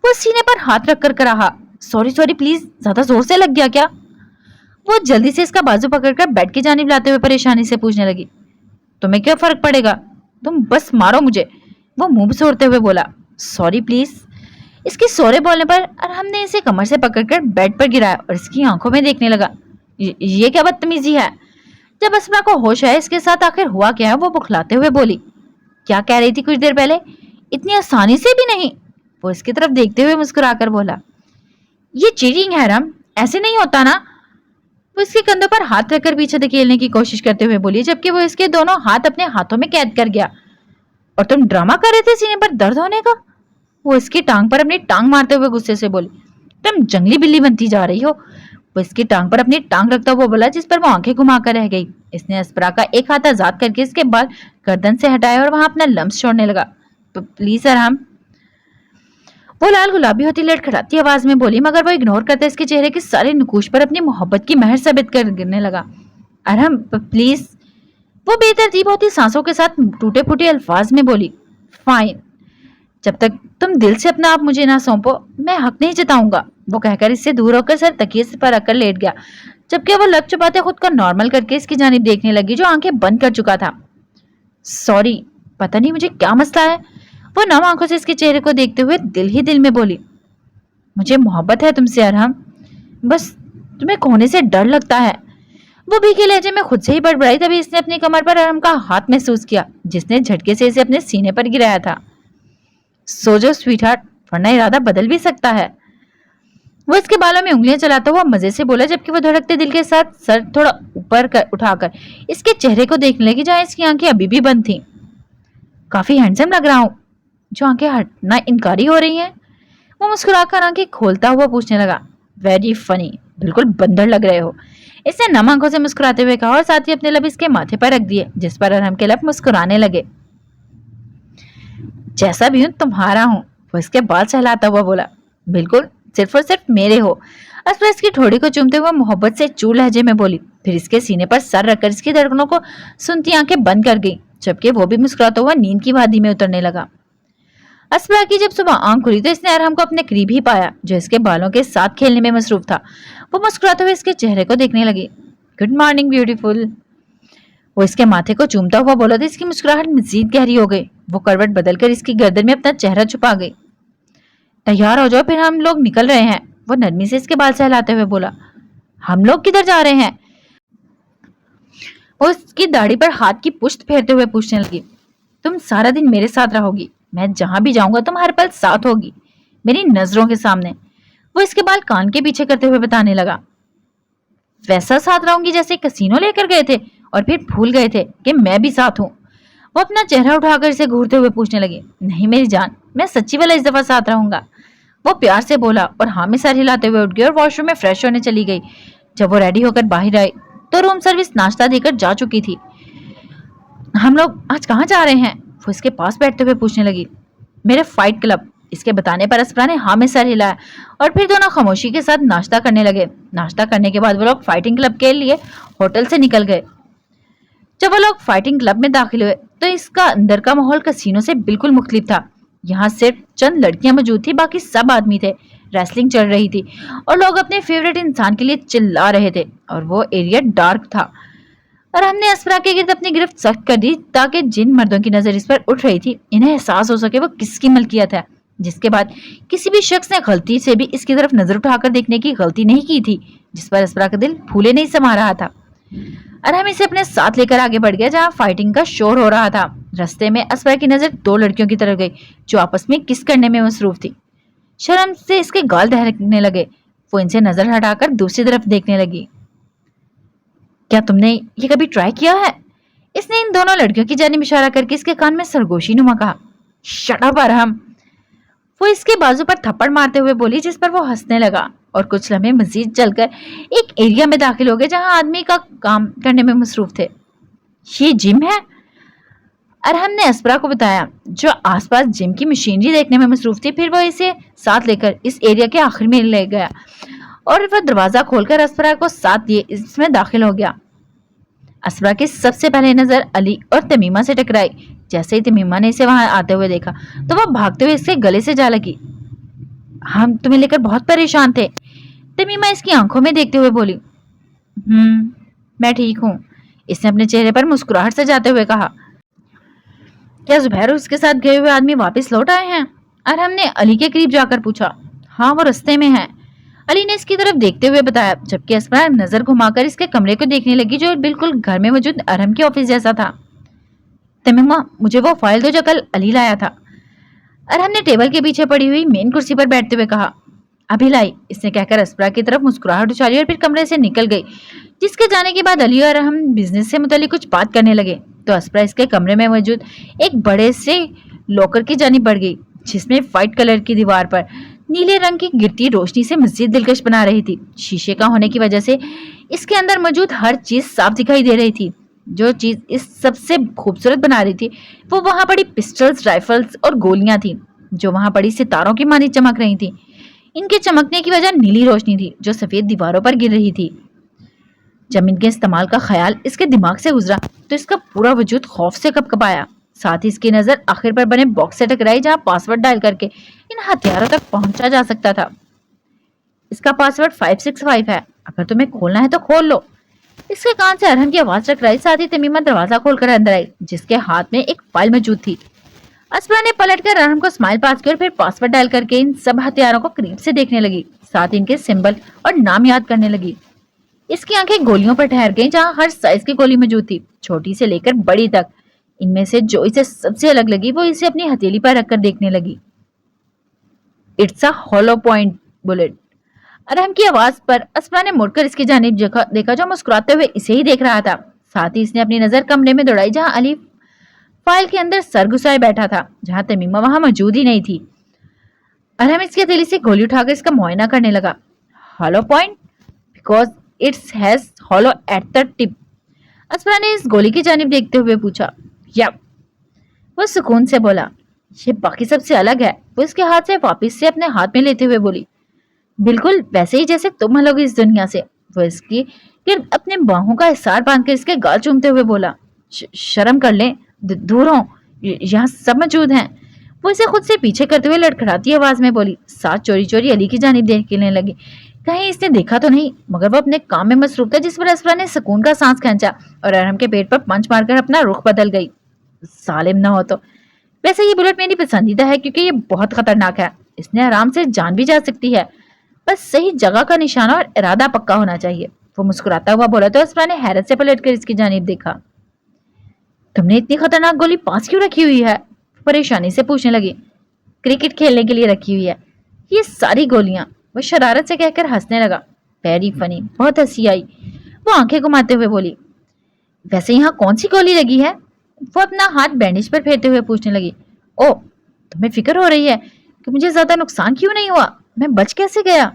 वो सीने पर हाथ रखकर कराहा, सॉरी सॉरी प्लीज, ज्यादा जोर से लग गया क्या? वो जल्दी से इसका बाजू पकड़कर बेड की जानिब लाते हुए परेशानी से पूछने लगी, तुम्हें क्या फर्क पड़ेगा, तुम बस मारो मुझे। वो मुंह सोड़ते हुए बोला, सॉरी प्लीज। इसके सोरे बोलने पर अरहम ने इसे कमर से पकड़कर बेड पर गिराया और इसकी आंखों में देखने लगा। ये क्या बदतमीजी है? जब अस्मा को होश आया इसके साथ आखिर हुआ क्या है, वो बुखलाते हुए बोली, क्या कह रही थी कुछ देर पहले? इतनी आसानी से भी नहीं। वो इसकी तरफ देखते हुए मुस्कुराकर बोला, ये चीटिंग है अरहम, ऐसे नहीं होता ना। वो इसके कंधों पर हाथ रखकर पीछे धकेलने की कोशिश करते हुए बोली, जबकि वो इसके दोनों हाथ अपने हाथों में कैद कर गया। और तुम ड्रामा कर रहे थे सीने पर दर्द होने का? वो इसकी टांग पर अपनी टांग मारते हुए गुस्से से बोली, तुम जंगली बिल्ली बनती जा रही हो। वो इसकी टांग पर अपनी टांग रखता हुआ बोला, जिस पर वो आंखें घुमाकर रह गई। इसने अस्परा का एक हाथ आजाद करके इसके बाल गर्दन से हटाया और वहां अपना लम्स छोड़ने लगा। प्लीज अरहम, वो लाल गुलाबी होती लड़खड़ाती आवाज में बोली, मगर वो इग्नोर करते इसके चेहरे के सारे नुकूश पर अपनी मोहब्बत की महर साबित कर गिरने लगा। अरहम प्लीज, वो बेतरतीब होती सांसों के साथ टूटे फूटे अल्फाज में बोली। फाइन, जब तक तुम दिल से अपना आप मुझे ना सौंपो मैं हक नहीं जताऊंगा। वो कहकर इससे दूर होकर सर तकिए से पर रखकर लेट गया, जबकि वो लप चुपाते खुद को नॉर्मल करके इसकी जानिब देखने लगी, जो आंखें बंद कर चुका था। सॉरी, पता नहीं मुझे क्या मसला है। वो नम आंखों से इसके चेहरे को देखते हुए दिल ही दिल में बोली, मुझे मोहब्बत है तुमसे अरहम, बस तुम्हें खोने से डर लगता है। वो भीगे लहजे में खुद से ही बड़बड़ाई। तभी इसने अपनी कमर पर अरहम का हाथ महसूस किया, जिसने झटके से इसे अपने सीने पर गिराया था। सो जो स्वीटहार्ट, वरना इरादा बदल भी सकता है। वो इसके बालों में उंगलियां चलाता हुआ मजे से बोला, जबकि वो धड़कते दिल के साथ सर थोड़ा ऊपर उठाकर इसके चेहरे को देखने लगी, जहां इसकी आंखें अभी भी बंद थीं। काफी हैंडसम लग रहा हूँ, जो आंखें हटना इनकारी हो रही हैं। वो मुस्कुराकर आंखें खोलता हुआ पूछने लगा। वेरी फनी, बिल्कुल बंदर लग रहे हो, इसने नम आंखों से मुस्कुराते हुए कहा और साथ ही अपने लब इसके माथे पर रख दिए, जिस पर अरहम के लब मुस्कुराने लगे। जैसा भी हूं तुम्हारा हूं, वो इसके बाल सहलाता हुआ बोला। बिल्कुल, सिर्फ और सिर्फ मेरे हो। अस्परा इसकी ठोड़ी को चूमते हुए मोहब्बत से चूर लहजे में बोली, फिर इसके सीने पर सर रखकर इसकी धड़कनों को सुनती आंखें बंद कर गई, जबकि वो भी मुस्कुराता हुआ नींद की वादी में उतरने लगा। अस्परा की जब सुबह आंख खुली तो इसने अरहम को अपने करीब ही पाया, जो इसके बालों के साथ खेलने में मसरूफ था। वो मुस्कुराते हुए इसके चेहरे को देखने लगी। गुड मॉर्निंग ब्यूटीफुल, वो इसके माथे को चूमता हुआ बोला था। इसकी मुस्कुराहट मजीद गहरी हो गई। वो करवट बदलकर इसकी गर्दन में अपना चेहरा छुपा गई। तैयार हो जाओ, फिर हम लोग निकल रहे हैं। वो नरमी से इसके बाल सहलाते हुए बोला। हम लोग किधर जा रहे हैं? वो उसकी दाढ़ी पर हाथ की पुश्त फेरते हुए पूछने लगी। तुम सारा दिन मेरे साथ रहोगी, मैं जहां भी जाऊंगा तुम हर पल साथ होगी, मेरी नजरों के सामने। वो इसके बाल कान के पीछे करते हुए बताने लगा। वैसा साथ रहूंगी जैसे कसीनो लेकर गए थे और फिर भूल गए थे कि मैं भी साथ हूँ। वो अपना चेहरा उठाकर इसे घूरते हुए पूछने लगे। नहीं मेरी जान, मैं सच्ची वाला इस दफा साथ रहूंगा। वो प्यार से बोला और हाँ में सर हिलाते हुए उठ गई और वॉशरूम में फ्रेश होने चली गई। जब वो रेडी होकर बाहर आई तो रूम सर्विस नाश्ता देकर जा चुकी थी। हम लोग आज कहाँ जा रहे हैं? वो इसके पास बैठते हुए पूछने लगी। मेरे फाइट क्लब। इसके बताने पर अस्परा ने हाँ में सर हिलाया और फिर दोनों खामोशी के साथ नाश्ता करने लगे। नाश्ता करने के बाद वो लोग फाइटिंग क्लब के लिए होटल से निकल गए। जब वो लोग फाइटिंग क्लब में दाखिल हुए तो इसका अंदर का माहौल कसीनो से बिल्कुल मुख्तलिफ था। यहाँ सिर्फ चंद लड़कियां मौजूद थी, बाकी सब आदमी थे। रेसलिंग चल रही थी और लोग अपने फेवरेट इंसान के लिए चिल्ला रहे थे और वो एरिया डार्क था। और हमने अस्परा के गिर्द अपनी गिरफ्त सख्त कर दी ताकि जिन मर्दों की नजर इस पर उठ रही थी इन्हें एहसास हो सके वो किसकी मलकियत है। जिसके बाद किसी भी शख्स ने गलती से भी इसकी तरफ नजर उठाकर देखने की गलती नहीं की थी, जिस पर अस्परा का दिल फूले नहीं समा रहा था। और हम इसे अपने साथ लेकर आगे बढ़ गया जहाँ फाइटिंग का शोर हो रहा था। रास्ते में अस्परा की नजर दो लड़कियों की तरफ गई जो आपस में किस करने में मसरूफ थी। शर्म से इसके गाल दहकने लगे। वो इनसे नजर हटाकर दूसरी तरफ देखने लगी। क्या तुमने ये कभी ट्राई किया है? इसने इन दोनों लड़कियों की जानिब इशारा करके इसके कान में सरगोशी नुमा कहा। Shut up Arham. वो इसके बाजू पर थप्पड़ मारते हुए बोली, जिस पर वो हंसने लगा। और कुछ लम्हे मजीद चलकर एक एरिया में दाखिल हो गए जहां आदमी का काम करने में मसरूफ थे। ये जिम है, अरहम ने अस्परा को बताया, जो आसपास जिम की मशीनरी देखने में मसरूफ थी। फिर वो इसे साथ लेकर इस एरिया के आखिर में ले गया और वह दरवाजा खोलकर अस्परा को साथ लिए इसमें दाखिल हो गया। अस्परा की सबसे पहले नजर अली और तमीमा से टकराई। जैसे ही तमीमा ने इसे वहां आते हुए देखा तो वह भागते हुए इसके गले से जा लगी। हम तुम्हें लेकर बहुत परेशान थे, तमीमा इसकी आंखों में देखते हुए बोली। मैं ठीक हूँ, इसने अपने चेहरे पर मुस्कुराहट सजाते हुए कहा। क्या जुबैर और उसके साथ गए हुए आदमी वापस लौट आए हैं? और हमने अली के करीब जाकर पूछा। हाँ, वो रास्ते में है, अली ने इसकी तरफ देखते हुए बताया, जबकि अस्परा नजर घुमाकर इसके कमरे को देखने लगी जो बिल्कुल घर में मौजूद अरहम के ऑफिस जैसा था। तमीमा, मुझे वो फाइल दो जो कल अली लाया था। अरहम ने टेबल के पीछे पड़ी हुई मेन कुर्सी पर बैठते हुए कहा। अभी लाई, इसने कहकर अस्परा की तरफ मुस्कुराहट उछाली और फिर कमरे से निकल गई। जिसके जाने के बाद अली और अरहम बिजनेस से मुतालिक कुछ बात करने लगे तो अस्परा इसके कमरे में मौजूद एक बड़े से लॉकर की जानिब बढ़ गई, जिसमें व्हाइट कलर की दीवार पर नीले रंग की गिरती रोशनी से मस्जिद दिलकश बना रही थी। शीशे का होने की वजह से इसके अंदर मौजूद हर चीज साफ दिखाई दे रही थी। जो चीज इस सबसे खूबसूरत बना रही थी वो वहां पड़ी पिस्टल्स, राइफल्स और गोलियां थी जो वहां पड़ी सितारों की मानी चमक रही थी। इनके चमकने की वजह नीली रोशनी थी जो सफेद दीवारों पर गिर रही थी। जब इनके इस्तेमाल का ख्याल इसके दिमाग से गुजरा तो इसका पूरा वजूद खौफ से कपकपाया। साथ ही इसकी नजर आखिर पर बने बॉक्स से टकराई जहां पासवर्ड डायल करके इन हथियारों तक पहुंचा जा सकता था। इसका पासवर्ड 565 है, अगर तुम्हें खोलना है तो खोल लो। इसके कान से अरहम की आवाज टकराई। साथ ही तमीमा दरवाजा खोलकर अंदर आई जिसके हाथ में एक फाइल मौजूद थी। अस्मा ने पलटकर अरहम को स्माइल पास की और फिर पासवर्ड डायल करके इन सब हथियारों को करीब से देखने लगी। साथ ही इनके सिंबल और नाम याद करने लगी। इसकी आंखें गोलियों पर ठहर गईं जहां हर साइज की गोली मौजूद थी, छोटी से लेकर बड़ी तक। इनमें से जो इसे सबसे अलग लगी वो इसे अपनी हथेली पर रखकर देखने लगी। It's a hollow point bullet. Arham की आवाज पर अस्मा ने मुड़कर इसकी जानिब देखा जो मुस्कुराते हुए इसे ही देख रहा था। साथ ही इसने अपनी नजर कमरे में दौड़ाई जहां अली फाइल के अंदर सर घुसाए बैठा था, जहां तमीमा वहां मौजूद ही नहीं थी। अरहम इसकी हथेली से गोली उठाकर इसका मुआयना करने लगा। Hollow point because it's has hollow at the tip. Asma ने इस गोली की जानिब देखते हुए पूछा। या वो सुकून से बोला, ये बाकी सबसे अलग है। वो इसके हाथ से वापिस से अपने हाथ में लेते हुए बोली, बिल्कुल वैसे ही जैसे तुम हलोगी इस दुनिया से। वो इसकी गिर्द अपने बाहों का हिसार बांधकर इसके गाल चूमते हुए बोला, शर्म कर ले, दूर हो, यहाँ सब मौजूद हैं। वो इसे खुद से पीछे करते हुए लड़खड़ाती आवाज में बोली। साथ चोरी चोरी अली की जानिब देखने लगी, कहीं इसने देखा तो नहीं। मगर वो अपने काम में मसरूफ था, जिस पर असफरा ने सुकून का सांस खींचा और अरहम के पेट पर पंच मारकर अपना रुख बदल गई। सालिम ना हो तो। वैसे ये बुलेट मेरी पसंदीदा है क्योंकि ये बहुत खतरनाक है। इसने आराम से जान भी जा सकती है, बस सही जगह का निशाना और इरादा पक्का होना चाहिए। वो मुस्कुराता हुआ बोला तो असफरा ने हैरत से पलटकर इसकी जानिब देखा। तुमने इतनी खतरनाक गोली पास क्यों रखी हुई है? परेशानी से पूछने लगी। क्रिकेट खेलने के लिए रखी हुई है ये सारी गोलियां। वो शरारत से कहकर हंसने लगा। वेरी फनी, बहुत हंसी आई। वो आंखें घुमाते हुए बोली, वैसे यहाँ कौन सी गोली लगी है? वो अपना हाथ बैंडेज पर फेरते हुए पूछने लगी। ओ, तुम्हें फिक्र हो रही है कि मुझे ज्यादा नुकसान क्यों नहीं हुआ, मैं बच कैसे गया?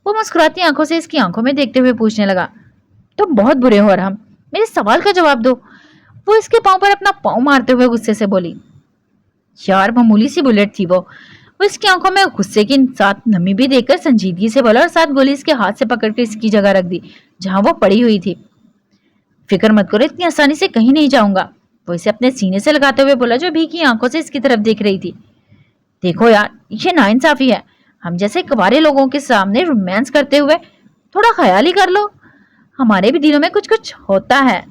वो मुस्कुराती आंखों से इसकी आंखों में देखते हुए पूछने लगा। तुम बहुत बुरे हो अरहम, मेरे सवाल का जवाब दो। वो इसके पांव पर अपना पांव मारते हुए गुस्से से बोली। यार मामूली सी बुलेट थी वो इसकी आंखों में गुस्से की साथ नमी भी देखकर संजीदगी से बोला और साथ गोली इसके हाथ से पकड़कर इसकी जगह रख दी जहां वो पड़ी हुई थी। फिक्र मत करो, इतनी आसानी से कहीं नहीं जाऊंगा। वो इसे अपने सीने से लगाते हुए बोला जो भीगी आंखों से इसकी तरफ देख रही थी। देखो यार, ये नाइंसाफी है। हम जैसे कुंवारे लोगों के सामने रोमांस करते हुए थोड़ा ख्याल ही कर लो। हमारे भी दिलों में कुछ कुछ होता है।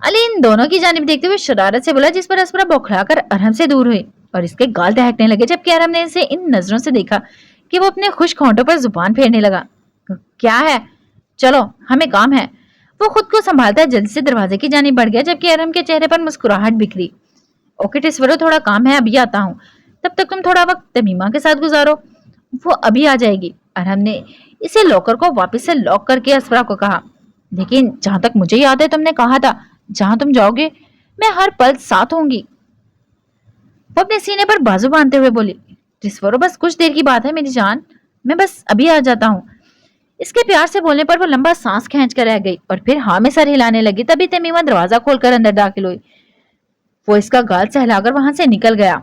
अली इन दोनों की जानिब देखते हुए शरारत से बोला, जिस पर असफरा बौखलाकर अरहम से दूर हुई और इसके गाल दहकने लगे। जबकि अरहम ने इसे इन नजरों से देखा कि वो अपने खुश्क होंठों पर जुबान फेरने लगा। क्या है? चलो, हमें काम है। वो खुद को संभालता जल्दी से दरवाजे की जानिब बढ़ गया, जबकि अरहम के चेहरे पर मुस्कुराहट बिखरी। ओके टिस्वरो, थोड़ा काम है, अभी आता हूँ। तब तक तुम थोड़ा वक्त तमीमा के साथ गुजारो, वो अभी आ जाएगी। अरहम ने इसे लॉकर को वापस से लॉक करके असफरा को कहा। लेकिन जहां तक मुझे याद है तुमने कहा था जहां तुम जाओगे मैं हर पल साथ होंगी। वो अपने सीने पर बाजू बांधते हुए बोली। टिस्वरो, बस कुछ देर की बात है मेरी जान, मैं बस अभी आ जाता हूँ। इसके प्यार से बोलने पर वो लंबा सांस खींच कर रह गई और फिर हाँ में सर हिलाने लगी। तभी तमीमा दरवाजा खोलकर अंदर दाखिल हुई। वो इसका गाल सहलाकर वहां से निकल गया।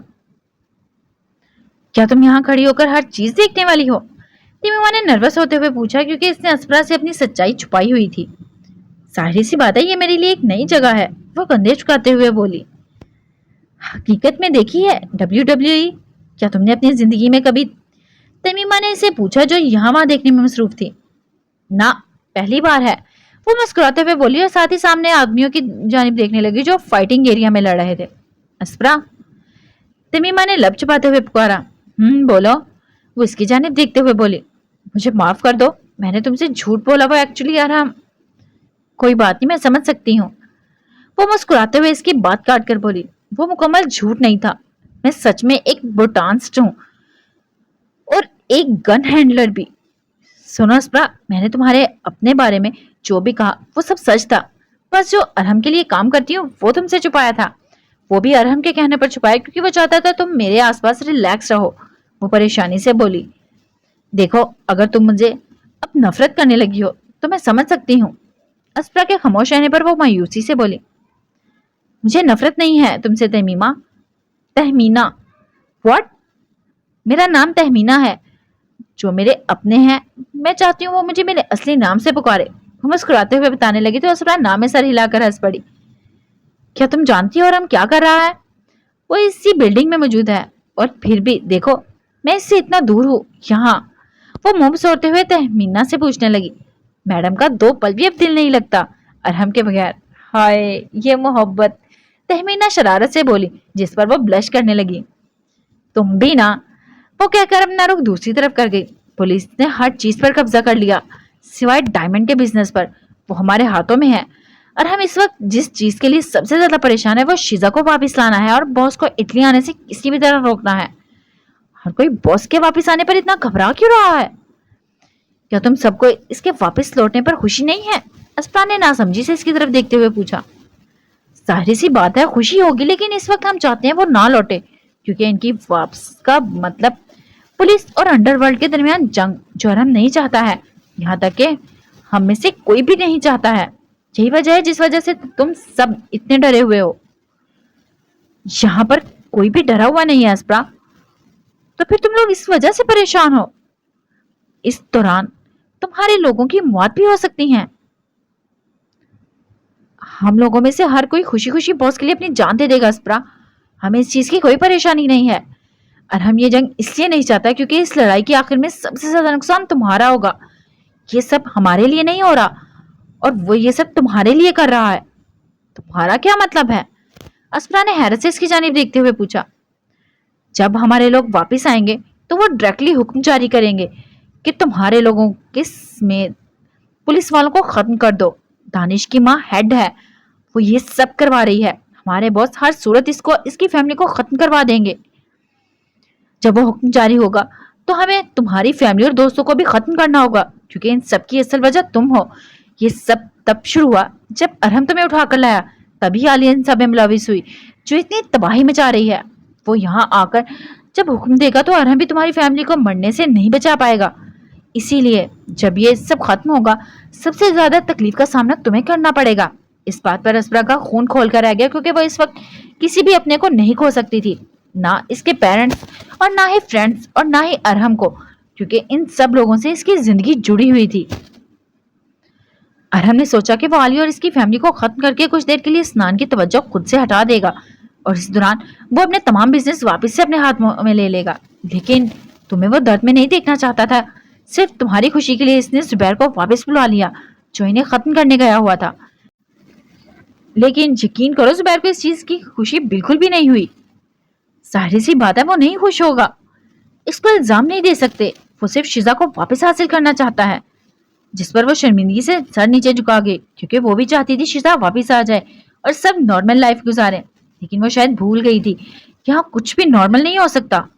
क्या तुम यहाँ खड़ी होकर हर चीज देखने वाली हो? तमीमा ने नर्वस होते हुए पूछा क्योंकि इसने असफरा से अपनी सच्चाई छुपाई हुई थी। जाहिर सी बात है, ये मेरे लिए एक नई जगह है, वो कंधे झुकाते हुए बोली। हकीकत में देखी है WWE? क्या तुमने अपनी जिंदगी में कभी? तमीमा ने इसे पूछा जो यहाँ वहां देखने में मसरूफ थी। ना, पहली बार है, वो मुस्कुराते हुए बोली और साथ ही सामने आदमियों की जानिब देखने लगी जो फाइटिंग एरिया में लड़ रहे थे। असफरा, तमीमा ने लब छुपाते हुए पुकारा। बोलो, वो इसकी जानिब देखते हुए बोली। मुझे माफ कर दो, मैंने तुमसे झूठ बोला। वो एक्चुअली यार हम कोई बात नहीं, मैं समझ सकती हूँ। वो मुस्कुराते हुए इसकी बात काट कर बोली। वो मुकम्मल झूठ नहीं था, मैं सच में एक बोटानिस्ट हूँ और एक गन हैंडलर भी। सुनो असफरा, मैंने तुम्हारे अपने बारे में जो भी कहा वो सब सच था। बस जो अरहम के लिए काम करती हूँ वो तुमसे छुपाया था। वो भी अरहम के कहने पर छुपाया क्योंकि वो चाहता था तुम मेरे आसपास रिलैक्स रहो। वो परेशानी से बोली। देखो, अगर तुम मुझे अब नफरत करने लगी हो तो मैं समझ सकती हूँ। अस्प्रा के खामोश रहने पर वो मायूसी से बोली, मुझे नफरत नहीं है तुमसे तहमीमा। तहमीना? व्हाट? मेरा नाम तहमीना है। जो मेरे अपने हैं, मैं चाहती हूँ वो मुझे मेरे असली नाम से पुकारे। वो मुस्कुराते हुए बताने लगी तो अस्प्रा नाम में सर हिलाकर हंस पड़ी। क्या तुम जानती हो और हम क्या कर रहा है? वो इसी बिल्डिंग में मौजूद है, और फिर भी देखो, मैं इससे इतना दूर हूँ। यहाँ वो मुंह सोड़ते हुए तहमीना से पूछने लगी, मैडम का 2 पल भी अब दिल नहीं लगता अरहम के बगैर। हाय, ये मोहब्बत, तहमीना शरारत से बोली, जिस पर वो ब्लश करने लगी। तुम भी ना, वो कहकर अपना रुख दूसरी तरफ कर गई। पुलिस ने हर चीज पर कब्जा कर लिया सिवाय डायमंड के बिजनेस पर। वो हमारे हाथों में है, और हम इस वक्त जिस चीज के लिए सबसे ज्यादा परेशान है वो शीजा को वापस लाना है, और बॉस को इटली आने से किसी भी तरह रोकना है। हर कोई बॉस के वापस आने पर इतना घबरा क्यों रहा है? क्या तुम सबको इसके वापस लौटने पर खुशी नहीं है? अस्पा ने नासमझी से इसकी तरफ देखते हुए पूछा। जाहिर सी बात है खुशी होगी, लेकिन इस वक्त हम चाहते हैं वो ना लौटे, क्योंकि इनकी वापस का मतलब पुलिस और अंडरवर्ल्ड के दरमियान जंग, जो हम नहीं चाहता है। यहाँ तक कि हम में से कोई भी नहीं चाहता है। यही वजह है जिस वजह से तुम सब इतने डरे हुए हो। यहाँ पर कोई भी डरा हुआ नहीं है अस्प्रा। तो फिर तुम लोग इस वजह से परेशान हो? इस दौरान तुम्हारे लोगों की मौत भी हो सकती है। हम लोगों में से हर कोई खुशी खुशी बॉस के लिए अपनी जान दे देगा अस्प्रा। हमें इस चीज की कोई परेशानी नहीं है, और हम ये जंग इसलिए नहीं चाहता क्योंकि इस लड़ाई के आखिर में सबसे ज्यादा नुकसान तुम्हारा होगा। ये सब हमारे लिए नहीं हो रहा, और वो ये सब तुम्हारे लिए कर रहा है। तुम्हारा क्या मतलब है? अस्प्रा ने हैरत से इसकी जानिब देखते हुए पूछा। जब हमारे लोग वापस आएंगे तो वो डायरेक्टली हुक्म जारी करेंगे कि तुम्हारे लोगों के समेत पुलिस वालों को खत्म कर दो। दानिश की माँ हेड है, वो ये सब करवा रही है। हमारे बॉस हर सूरत इसको, इसकी फैमिली को खत्म करवा देंगे। जब वो हुक्म जारी होगा तो हमें तुम्हारी फैमिली और दोस्तों को भी खत्म करना होगा, क्योंकि इन सब की असल वजह तुम हो। ये सब तब शुरू हुआ जब अरहम तुम्हें उठाकर लाया, तभी आलियन सब में मुलविस हुई जो इतनी तबाही मचा रही है। वो यहाँ आकर जब हुक्म देगा तो अरहम भी तुम्हारी फैमिली को मरने से नहीं बचा पाएगा। इसीलिए जब ये सब खत्म होगा, सबसे ज्यादा तकलीफ का सामना तुम्हें करना पड़ेगा। इस बात पर अस्प्रा का खून खोल कर रह गया, क्योंकि वो इस वक्त किसी भी अपने को नहीं खो सकती थी, ना इसके पेरेंट्स और ना ही फ्रेंड्स और ना ही अरहम को, क्योंकि इन सब लोगों से इसकी जिंदगी जुड़ी हुई थी। अरहम ने सोचा कि वो आली और इसकी फैमिली को खत्म करके कुछ देर के लिए स्नान की तवज्जो खुद से हटा देगा, और इस दौरान वो अपने तमाम बिजनेस वापस से अपने हाथ में ले लेगा। लेकिन तुम्हें वो दर्द में नहीं देखना चाहता था। सिर्फ तुम्हारी खुशी के लिए इसने जुबैर को वापस बुला लिया, जो इन्हें खत्म करने गया हुआ था। लेकिन यकीन करो, जुबैर को इस चीज की खुशी बिल्कुल भी नहीं हुई। जाहिर सी बात है वो नहीं खुश होगा। इसको इल्जाम नहीं दे सकते। वो सिर्फ शिजा को वापस हासिल करना चाहता है, जिस पर वो शर्मिंदगी से सर नीचे झुका गई, क्योंकि वो भी चाहती थी शिजा वापस आ जाए और सब नॉर्मल लाइफ गुजारे। लेकिन वो शायद भूल गई थी कि यहाँ कुछ भी नॉर्मल नहीं हो सकता।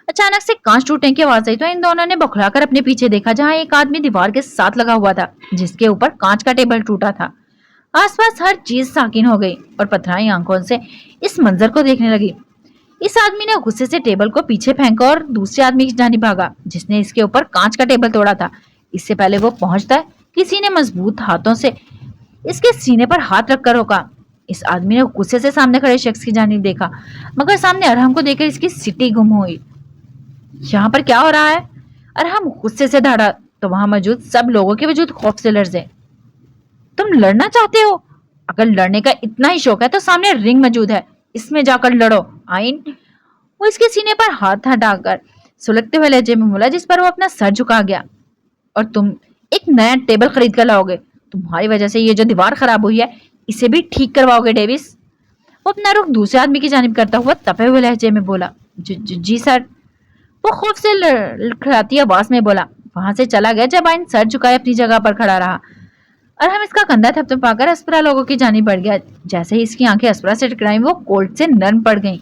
अचानक से कांच टूटने की आवाज आई तो इन दोनों ने बौखलाकर अपने पीछे देखा, जहाँ एक आदमी दीवार के साथ लगा हुआ था, जिसके ऊपर कांच का टेबल टूटा था। आसपास हर चीज साकिन हो गई और पथराई आंखों से इस मंजर को देखने लगी। इस आदमी ने गुस्से से टेबल को पीछे फेंका और दूसरे आदमी की जानिब भागा, जिसने इसके ऊपर कांच का टेबल तोड़ा था। इससे पहले वो पहुंचता है, किसी ने मजबूत हाथों से इसके सीने पर हाथ रखकर रोका। इस आदमी ने गुस्से से सामने खड़े शख्स की जानिब देखा, मगर सामने अरहम को देखकर इसकी सिटी गुम हुई। यहाँ पर क्या हो रहा है? अरहम गुस्से से दौड़ा तो वहां मौजूद सब लोगों के वजूद खौफ से लर्जे। तुम लड़ना चाहते हो? अगर लड़ने का इतना ही शौक है तो सामने रिंग मौजूद है, इसमें जाकर लड़ो। आइन वो इसके सीने पर हाथ हटाकर सुलगते हुए लहजे में बोला, जिस पर वो अपना सर झुका गया। और तुम एक नया टेबल खरीद कर लाओगे? तुम्हारी वजह से ये जो दीवार खराब हुई है इसे भी ठीक करवाओगे डेविस? वो अपना रुख दूसरे आदमी की जानिब करता हुआ तपे हुए लहजे में बोला, जी सर। वो खौफ से लड़खड़ाती आवाज में बोला, वहां से चला गया जब आइन सर झुकाए अपनी जगह पर खड़ा रहा। और हम इसका कंधा थपथपाकर अस्परा लोगों की जानिब बढ़ गया। जैसे ही इसकी आंखें अस्परा से टकराई वो कोल्ड से नरम पड़ गईं।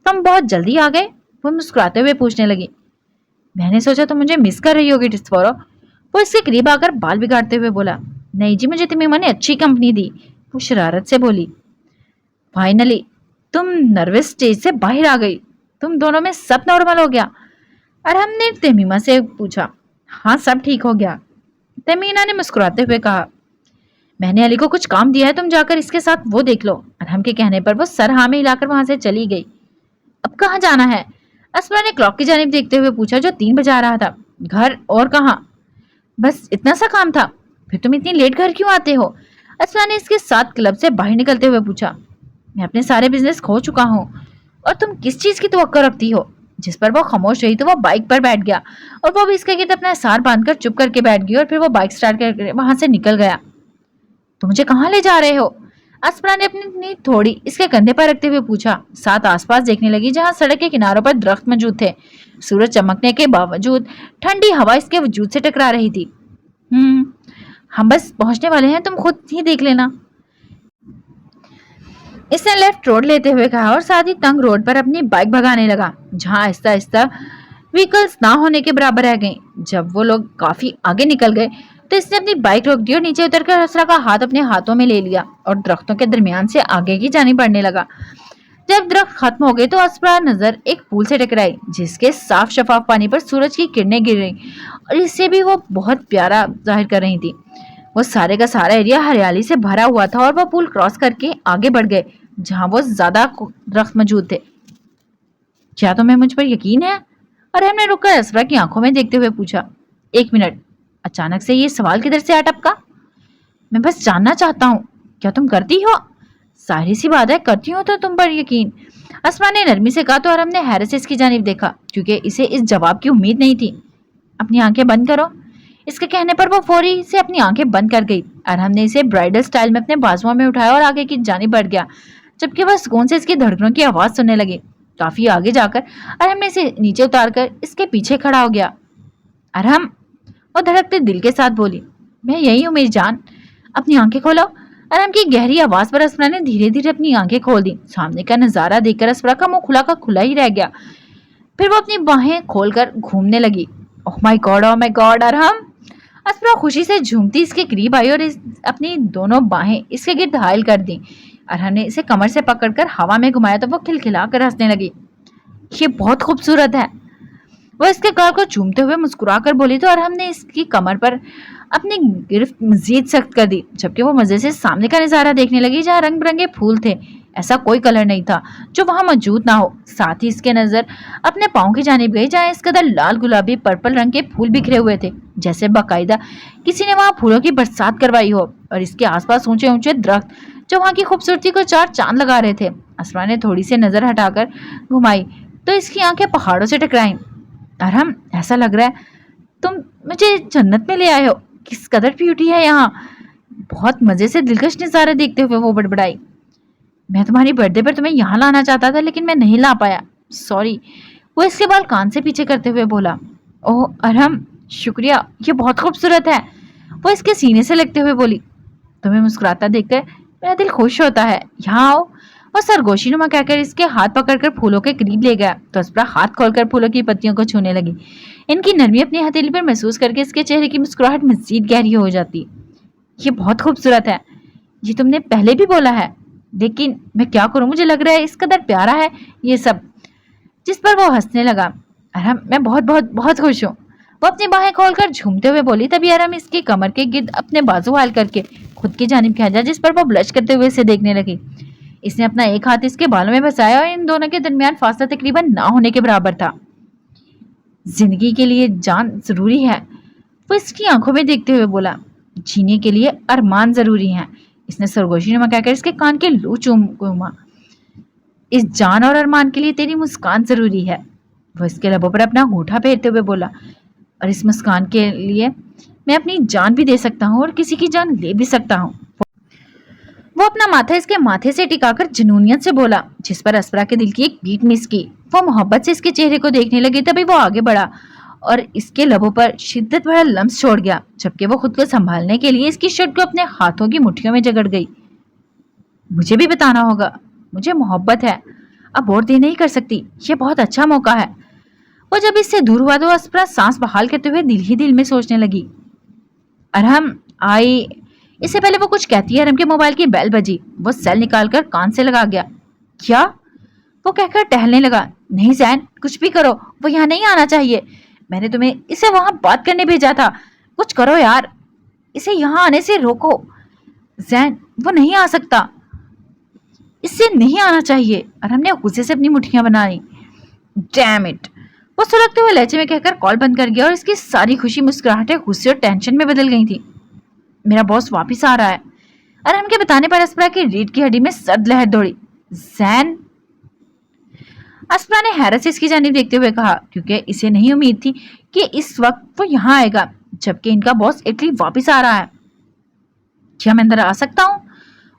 तुम बहुत जल्दी आ गए? वो मुस्कुराते हुए पूछने लगी। मैंने सोचा तुम मुझे मिस कर रही होगी डिस्फोरो। वो इसके करीब आकर बाल बिगाड़ते हुए बोला, नहीं जी, मुझे तमीमा ने अच्छी कंपनी दी। वो शरारत से बोली। फाइनली तुम नर्वस स्टेज से बाहर आ गई। तुम दोनों में सब नॉर्मल हो गया? अरहम ने तमीमा से पूछा। हाँ, सब ठीक हो गया, तमीना ने मुस्कुराते हुए कहा। मैंने अली को कुछ काम दिया है, तुम जाकर इसके साथ वो देख लो। अरहम के कहने पर वो सर हाँ में हिलाकर वहां से चली गई। अब कहाँ जाना है? असमा ने क्लॉक की जानिब देखते हुए पूछा जो 3 बजा रहा था। घर और कहाँ? बस इतना सा काम था। फिर तुम इतनी लेट घर क्यों आते हो? असमा ने इसके साथ क्लब से बाहर निकलते हुए पूछा। मैं अपने सारे बिजनेस खो चुका हूँ और तुम किस चीज की तवक्को रखती हो? जिस पर वो खामोश रही तो वो बाइक पर बैठ गया और वो भी इसके गिर्द अपना सार बांधकर चुप करके बैठ गई और फिर वो बाइक स्टार्ट करके वहां से निकल गया। तो मुझे कहाँ ले जा रहे हो? अस्परा ने अपनी नींद थोड़ी इसके कंधे पर रखते हुए पूछा। साथ आसपास देखने लगी जहाँ सड़क के किनारों पर दरख्त मौजूद थे। सूरज चमकने के बावजूद ठंडी हवा इसके वजूद से टकरा रही थी। हम बस पहुंचने वाले हैं, तुम खुद ही देख लेना, इसने लेफ्ट रोड लेते हुए कहा और साथ ही तंग रोड पर अपनी बाइक भगाने लगा जहां आहिस्ता आहिस्ता व्हीकल्स ना होने के बराबर रह गई। जब वो लोग काफी आगे निकल गए तो इसने अपनी बाइक रोक दी और नीचे उतरकर असरा का हाथ अपने हाथों में ले लिया और दरख्तों के दरमियान से आगे की जानी बढ़ने लगा। जब दरख्त खत्म हो गए तो असरा नजर एक पूल से टकराई जिसके साफ शफाफ पानी पर सूरज की किरणें गिर रही और इससे भी वो बहुत प्यारा जाहिर कर रही थी। वो सारे का सारा एरिया हरियाली से भरा हुआ था और वो पुल क्रॉस करके आगे बढ़ गए जहां वो ज्यादा दरख्त मौजूद थे। क्या तुम्हें मुझ पर यकीन है? और हमने रुककर असरा की आंखों में देखते हुए पूछा। 1 मिनट, अचानक से ये सवाल किधर से आ टपका? मैं बस जानना चाहता हूँ, क्या तुम करती हो? सारी सी बात है, करती हूँ तो तुम पर यकीन, असमा ने नरमी से कहा तो और हमने हैरत से इसकी जानिब देखा क्योंकि इसे इस जवाब की उम्मीद नहीं थी। अपनी आंखें बंद करो, इसके कहने पर वो फौरी से अपनी आंखें बंद कर गई और हमने इसे ब्राइडल स्टाइल में अपने बाजुओं में उठाया और आगे की जानिब बढ़ गया जबकि वह सुकून से इसकी धड़कनों की आवाज सुनने लगी। काफी आगे जाकर अरहम ने इसे नीचे उतारकर इसके पीछे खड़ा हो गया। अरहम, वो धड़कते दिल के साथ बोली। मैं यही हूँ मेरी जान, अपनी आंखें खोलो। अरहम की गहरी आवाज पर असफरा ने धीरे धीरे अपनी आंखें खोल दी। सामने का नजारा देखकर असफरा का मुंह खुला का खुला ही रह गया। फिर वो अपनी बाहें खोलकर घूमने लगी। Oh my God Arham! असफरा खुशी से झूमती इसके करीब आई और अपनी दोनों बाहें इसके गिर्द हायल कर दी। अरहम ने इसे कमर से पकड़कर हवा में घुमाया तो वो खिलखिलाकर हंसने लगी। ये बहुत खूबसूरत है, वो इसके गाल को चूमते हुए मुस्कुराकर बोली तो अरहम ने इसकी कमर पर अपनी गिरफ्त मजीद सख्त कर दी जबकि वो मजे से सामने का नजारा देखने लगी जहाँ रंग बिरंगे फूल थे। ऐसा कोई कलर नहीं था जो वहां मौजूद ना हो। साथ ही इसके नजर अपने पाँव की जानिब गई जहाँ इस कदर लाल गुलाबी पर्पल रंग के फूल बिखरे हुए थे जैसे बाकायदा किसी ने वहां फूलों की बरसात करवाई हो और इसके आसपास ऊंचे ऊंचे दरख्त जो वहां की खूबसूरती को 4 चांद लगा रहे थे। असरा ने थोड़ी सी नजर हटाकर घुमाई तो इसकी आंखें पहाड़ों से टकराईं। अरहम, ऐसा लग रहा है तुम मुझे जन्नत में ले आए हो, किस कदर ब्यूटी है यहाँ। बहुत मजे से दिलकश नजारा देखते हुए वो बड़बड़ाई। मैं तुम्हारी बर्थडे पर तुम्हें यहाँ लाना चाहता था लेकिन मैं नहीं ला पाया, सॉरी। वो इसके बाल कान से पीछे करते हुए बोला। ओह अरहम, शुक्रिया, ये बहुत खूबसूरत है, वो इसके सीने से लगते हुए बोली। तुम्हें मुस्कुराता देखकर मेरा दिल खुश होता है, यहाँ आओ। वो सरगोशी नुमा कहकर इसके हाथ पकड़कर फूलों के करीब ले गया तो असपरा हाथ खोलकर फूलों की पत्तियों को छूने लगी। इनकी नरमी अपनी हथेली पर महसूस करके इसके चेहरे की मुस्कुराहट मजीद गहरी हो जाती। ये बहुत खूबसूरत है, ये तुमने पहले भी बोला है, लेकिन मैं क्या करूं, मुझे लग रहा है इस कदर प्यारा है ये सब। जिस पर वो हंसने लगा। अरहम, मैं बहुत बहुत बहुत खुश हूँ, वो अपनी बाहें खोलकर झूमते हुए बोली। तभी अरहम इसकी कमर के गिर्द अपने बाजू हाल करके खुद की जानिब खींचा जिस पर वो ब्लश करते हुए इसे देखने लगी। इसने अपना एक हाथ इसके बालों में फंसाया और इन दोनों के दरमियान फासला तकरीबन ना होने के बराबर था। जिंदगी के लिए जान जरूरी है, वो इसकी आंखों में देखते हुए बोला। जीने के लिए अरमान जरूरी हैं, इसने सरगोशी नुमा कहकर इसके कान के लू चूमा। इस जान और अरमान के लिए तेरी मुस्कान जरूरी है, वो इसके लबों पर अपना अंगूठा फेरते हुए बोला। और इस मुस्कान के लिए मैं अपनी जान भी दे सकता हूँ और किसी की जान ले भी सकता हूँ। वो अपना माथा इसके माथे से टिकाकर जुनूनियत से बोला जिस पर असफरा के दिल की एक बीट मिस की। वो मोहब्बत से इसके चेहरे को देखने लगी। तभी वो आगे बढ़ा और इसके लबों पर शिद्दत भरा लम्स छोड़ गया जबकि वो खुद को संभालने के लिए इसकी शर्ट को अपने हाथों की मुट्ठियों में जकड़ गई। मुझे भी बताना होगा, मुझे मोहब्बत है, अब और देर नहीं कर सकती, ये बहुत अच्छा मौका है। वो जब इससे दूर हुआ तो असफरा सांस बहाल करते हुए दिल ही दिल में सोचने लगी। अरहम आई। इससे पहले वो कुछ कहती है, अरहम के मोबाइल की बेल बजी। वो सेल निकालकर कान से लगा गया। क्या? वो कहकर टहलने लगा। नहीं जैन, कुछ भी करो, वो यहाँ नहीं आना चाहिए। मैंने तुम्हें इसे वहां बात करने भेजा था। कुछ करो यार, इसे यहाँ आने से रोको। जैन, वो नहीं आ सकता, इससे नहीं आना चाहिए। और हमने गुस्से से अपनी मुट्ठियां बनाई। डैम इट, वो सुलगते हुए लहजे में कहकर कॉल बंद कर गया और इसकी सारी खुशी मुस्कुराहटें गुस्से और टेंशन में बदल गई थी। मेरा बॉस वापिस आ रहा है। अरहम के बताने पर अस्परा की रीढ़ की हड्डी में सर्द लहर दौड़ी। जैन, अस्परा ने हैरत से इसकी जानिब देखते हुए कहा, क्योंकि इसे नहीं उम्मीद थी कि इस वक्त वो यहाँ आएगा जबकि इनका बॉस इटली वापिस आ रहा है। क्या मैं अंदर आ सकता हूँ?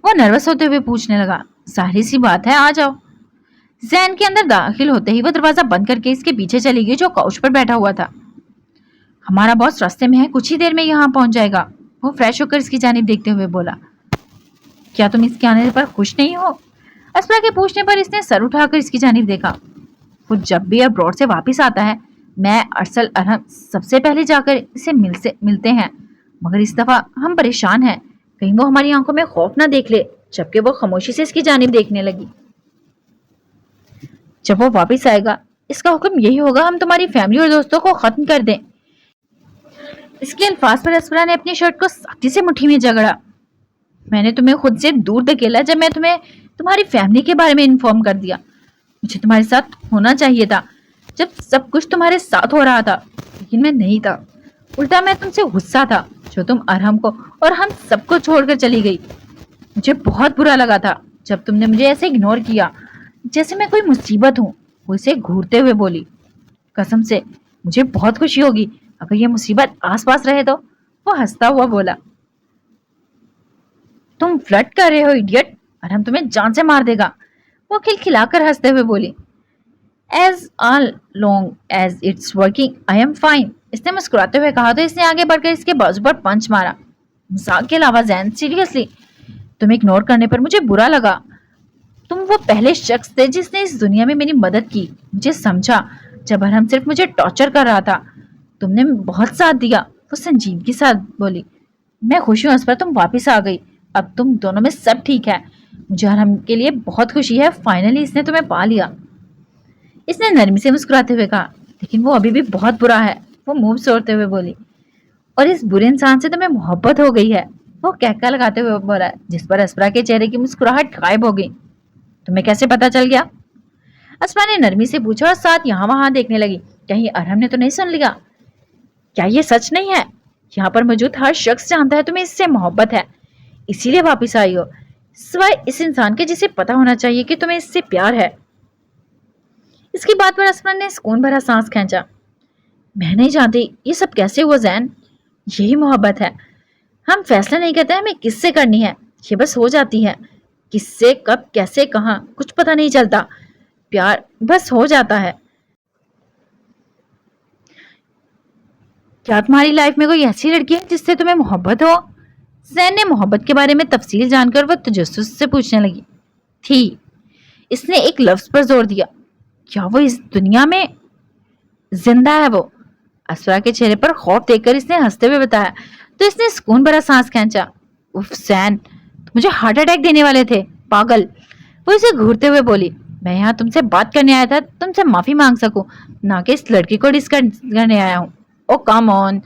वो नर्वस होते हुए पूछने लगा। जाहिर सी बात है, आ जाओ। जैन के अंदर दाखिल होते ही वो दरवाजा बंद करके इसके पीछे चली गई जो काउच पर बैठा हुआ था। हमारा बॉस रास्ते में है, कुछ ही देर में यहाँ पहुंच जाएगा। वो फ्रेश होकर इसकी जानिब देखते हुए बोला। क्या तुम इसके आने पर खुश नहीं हो? अस्परा के पूछने पर इसने सर उठाकर इसकी जानिब देखा। वो जब भी अब्रॉड से वापिस आता है, मैं अरसल अरहम सबसे पहले जाकर इसे मिलते हैं, मगर इस दफा हम परेशान हैं, कहीं वो हमारी आंखों में खौफ ना देख ले। जबकि वो खामोशी से इसकी जानिब देखने लगी। जब वो वापिस आएगा, इसका हुक्म यही होगा, हम तुम्हारी फैमिली और दोस्तों को खत्म कर दें। इसके अल्फाज पर अस्परा ने अपनी शर्ट को सख्ती से मुट्ठी में जकड़ा। मैंने तुम्हें खुद से दूर धकेला जब मैं तुम्हें तुम्हारी फैमिली के बारे में इन्फॉर्म कर दिया। मुझे तुम्हारे साथ होना चाहिए था जब सब कुछ तुम्हारे साथ हो रहा था, लेकिन मैं नहीं था। उल्टा मैं तुमसे गुस्सा था जो तुम अरहम को और हम सबको छोड़कर चली गई। मुझे बहुत बुरा लगा था जब तुमने मुझे ऐसे इग्नोर किया, जैसे मैं कोई मुसीबत हूँ। वो इसे घूरते हुए बोली। कसम से मुझे बहुत खुशी होगी अगर ये मुसीबत आसपास रहे तो। वो हंसता हुआ बोला। तुम फ्लर्ट कर रहे हो इडियट, और हम तुम्हें जान से मार देगा। वो खिलखिलाकर हंसते हुए बोली। As all long as it's working I am fine, इसने मुस्कुराते हुए कहा तो इसने आगे बढ़कर इसके बाजू पर पंच मारा। मजाक के अलावा जैन, सीरियसली तुम्हें इग्नोर करने पर मुझे बुरा लगा। तुम वो पहले शख्स थे जिसने इस दुनिया में मेरी मदद की, मुझे समझा जब अरहम सिर्फ मुझे टॉर्चर कर रहा था। तुमने बहुत साथ दिया। वो संजीदगी के साथ बोली। मैं खुश हूँ अस्परा, तुम वापिस आ गई। अब तुम दोनों में सब ठीक है। मुझे अरहम के लिए बहुत खुशी है, फाइनली इसने तुम्हें पा लिया। इसने नरमी से मुस्कुराते हुए कहा। लेकिन वो अभी भी बहुत बुरा है। वो मुंह सोड़ते हुए बोली। और इस बुरे इंसान से तुम्हें मोहब्बत हो गई है। वो कहका लगाते हुए बोला, जिस पर अस्परा के चेहरे की मुस्कुराहट गायब हो गई। तुम्हें कैसे पता चल गया? अस्परा ने नरमी से पूछा और साथ यहाँ वहां देखने लगी, कहीं अरहम ने तो नहीं सुन लिया। क्या ये सच नहीं है? यहाँ पर मौजूद हर शख्स जानता है तुम्हें इससे मोहब्बत है, इसीलिए वापिस आई हो, सिवाय इस इंसान के जिसे पता होना चाहिए कि तुम्हें इससे प्यार है। इसकी बात पर अस्परा ने सुकून भरा सांस खींचा। मैं नहीं जानती ये सब कैसे हुआ जैन, यही मोहब्बत है। हम फैसला नहीं करते हमें किससे करनी है, ये बस हो जाती है। किससे, कब, कैसे, कहाँ, कुछ पता नहीं चलता। प्यार बस हो जाता है। क्या तुम्हारी लाइफ में कोई ऐसी लड़की है जिससे तुम्हें मोहब्बत हो? जैन ने मोहब्बत के बारे में तफसील जानकर वो तजस्सुस से पूछने लगी। थी। इसने एक लफ्ज पर जोर दिया। क्या वो इस दुनिया में जिंदा है? वो अस्परा के चेहरे पर खौफ देखकर इसने हंसते हुए बताया तो इसने सुकून भरा सांस खींचा। उफ जैन, मुझे हार्ट अटैक देने वाले थे, पागल। वो इसे घूरते हुए बोली। मैं यहाँ तुमसे बात करने आया था, तुमसे माफी मांग सकूं, ना कि इस लड़की को डिस्कस करने आया हूँ। ओ कम ऑन,